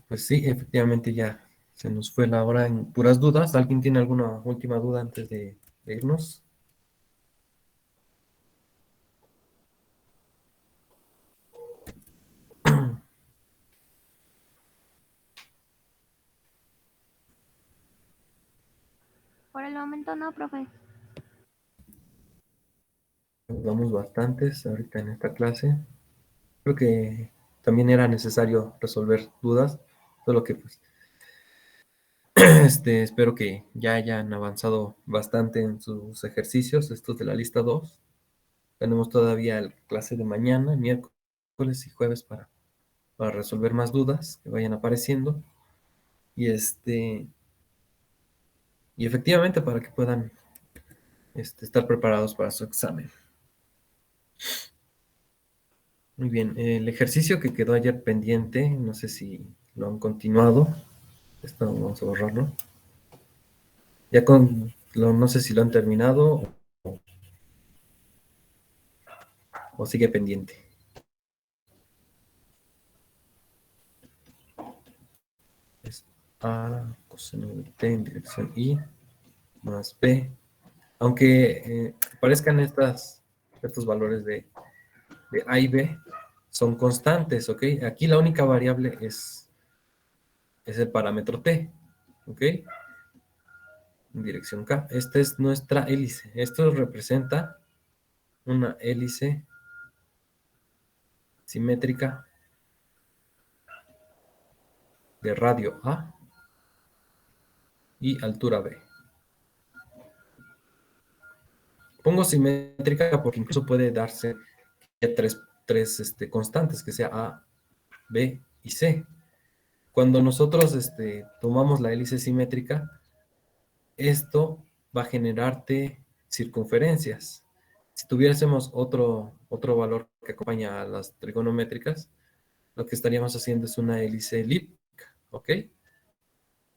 pues sí, efectivamente ya se nos fue la hora en puras dudas. ¿Alguien tiene alguna última duda antes de irnos? Por el momento no, profe. Vamos bastantes ahorita en esta clase. Creo que también era necesario resolver dudas, solo que pues espero que ya hayan avanzado bastante en sus ejercicios, estos de la lista 2. Tenemos todavía la clase de mañana, miércoles y jueves para resolver más dudas que vayan apareciendo. Y y efectivamente para que puedan estar preparados para su examen. Muy bien, el ejercicio que quedó ayer pendiente, no sé si lo han continuado. Esto vamos a borrarlo. Ya no sé si lo han terminado o sigue pendiente. Es A coseno de t en dirección y más b. Aunque parezcan estos valores de a y b, son constantes, ¿ok? Aquí la única variable es el parámetro t, ¿ok? En dirección k. Esta es nuestra hélice. Esto representa una hélice simétrica de radio A y altura B. Pongo simétrica porque incluso puede darse tres constantes, que sea A, B y C. Cuando nosotros tomamos la hélice simétrica, esto va a generarte circunferencias. Si tuviésemos otro valor que acompaña a las trigonométricas, lo que estaríamos haciendo es una hélice elíptica, ¿ok?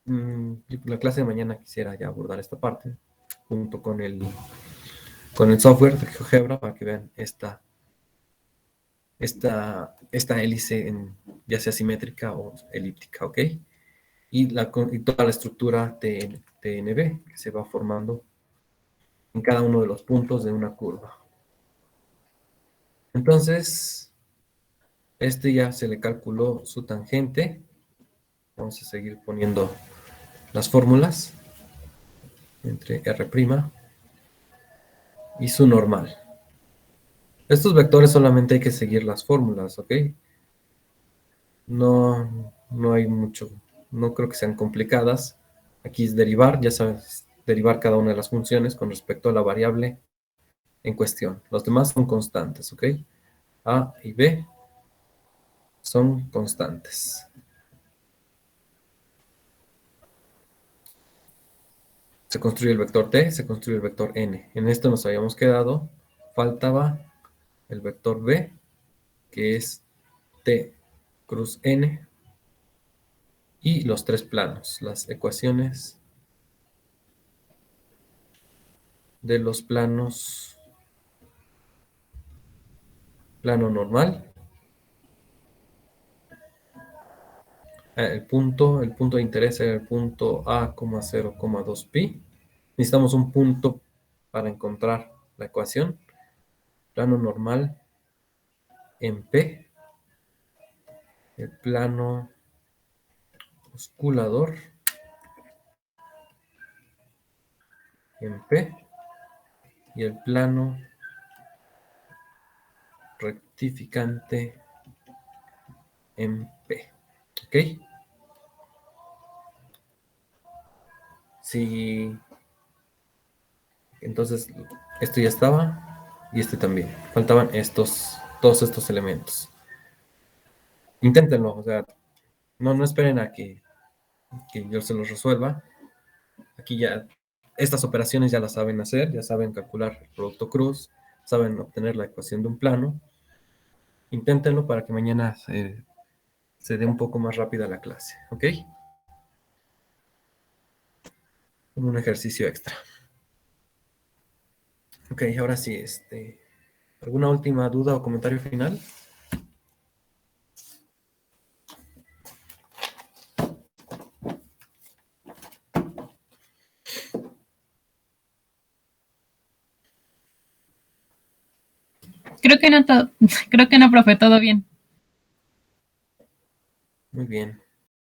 La clase de mañana quisiera ya abordar esta parte, junto con el software de GeoGebra, para que vean esta hélice ya sea simétrica o elíptica, ¿ok? Y toda la estructura TNB que se va formando en cada uno de los puntos de una curva. Entonces, ya se le calculó su tangente. Vamos a seguir poniendo las fórmulas entre R' y su normal. Estos vectores solamente hay que seguir las fórmulas, ¿ok? No hay mucho, no creo que sean complicadas. Aquí es derivar, ya sabes, derivar cada una de las funciones con respecto a la variable en cuestión. Los demás son constantes, ¿ok? A y B son constantes. Se construye el vector t, se construye el vector n. En esto nos habíamos quedado, faltaba el vector b, que es t cruz n, y los tres planos, las ecuaciones de los planos, plano normal, el punto de interés era el punto A, 0,2 pi. Necesitamos un punto para encontrar la ecuación. Plano normal en P, el plano osculador en P y el plano rectificante en P. ¿Ok? Sí. Entonces, esto ya estaba y este también. Faltaban todos estos elementos. Inténtenlo, o sea, no esperen a que yo se los resuelva. Aquí ya, estas operaciones ya las saben hacer, ya saben calcular el producto cruz, saben obtener la ecuación de un plano. Inténtenlo para que mañana se dé un poco más rápida la clase, ¿ok? Un ejercicio extra. Ok, ahora sí, ¿alguna última duda o comentario final? Creo que no, profe, todo bien. Muy bien.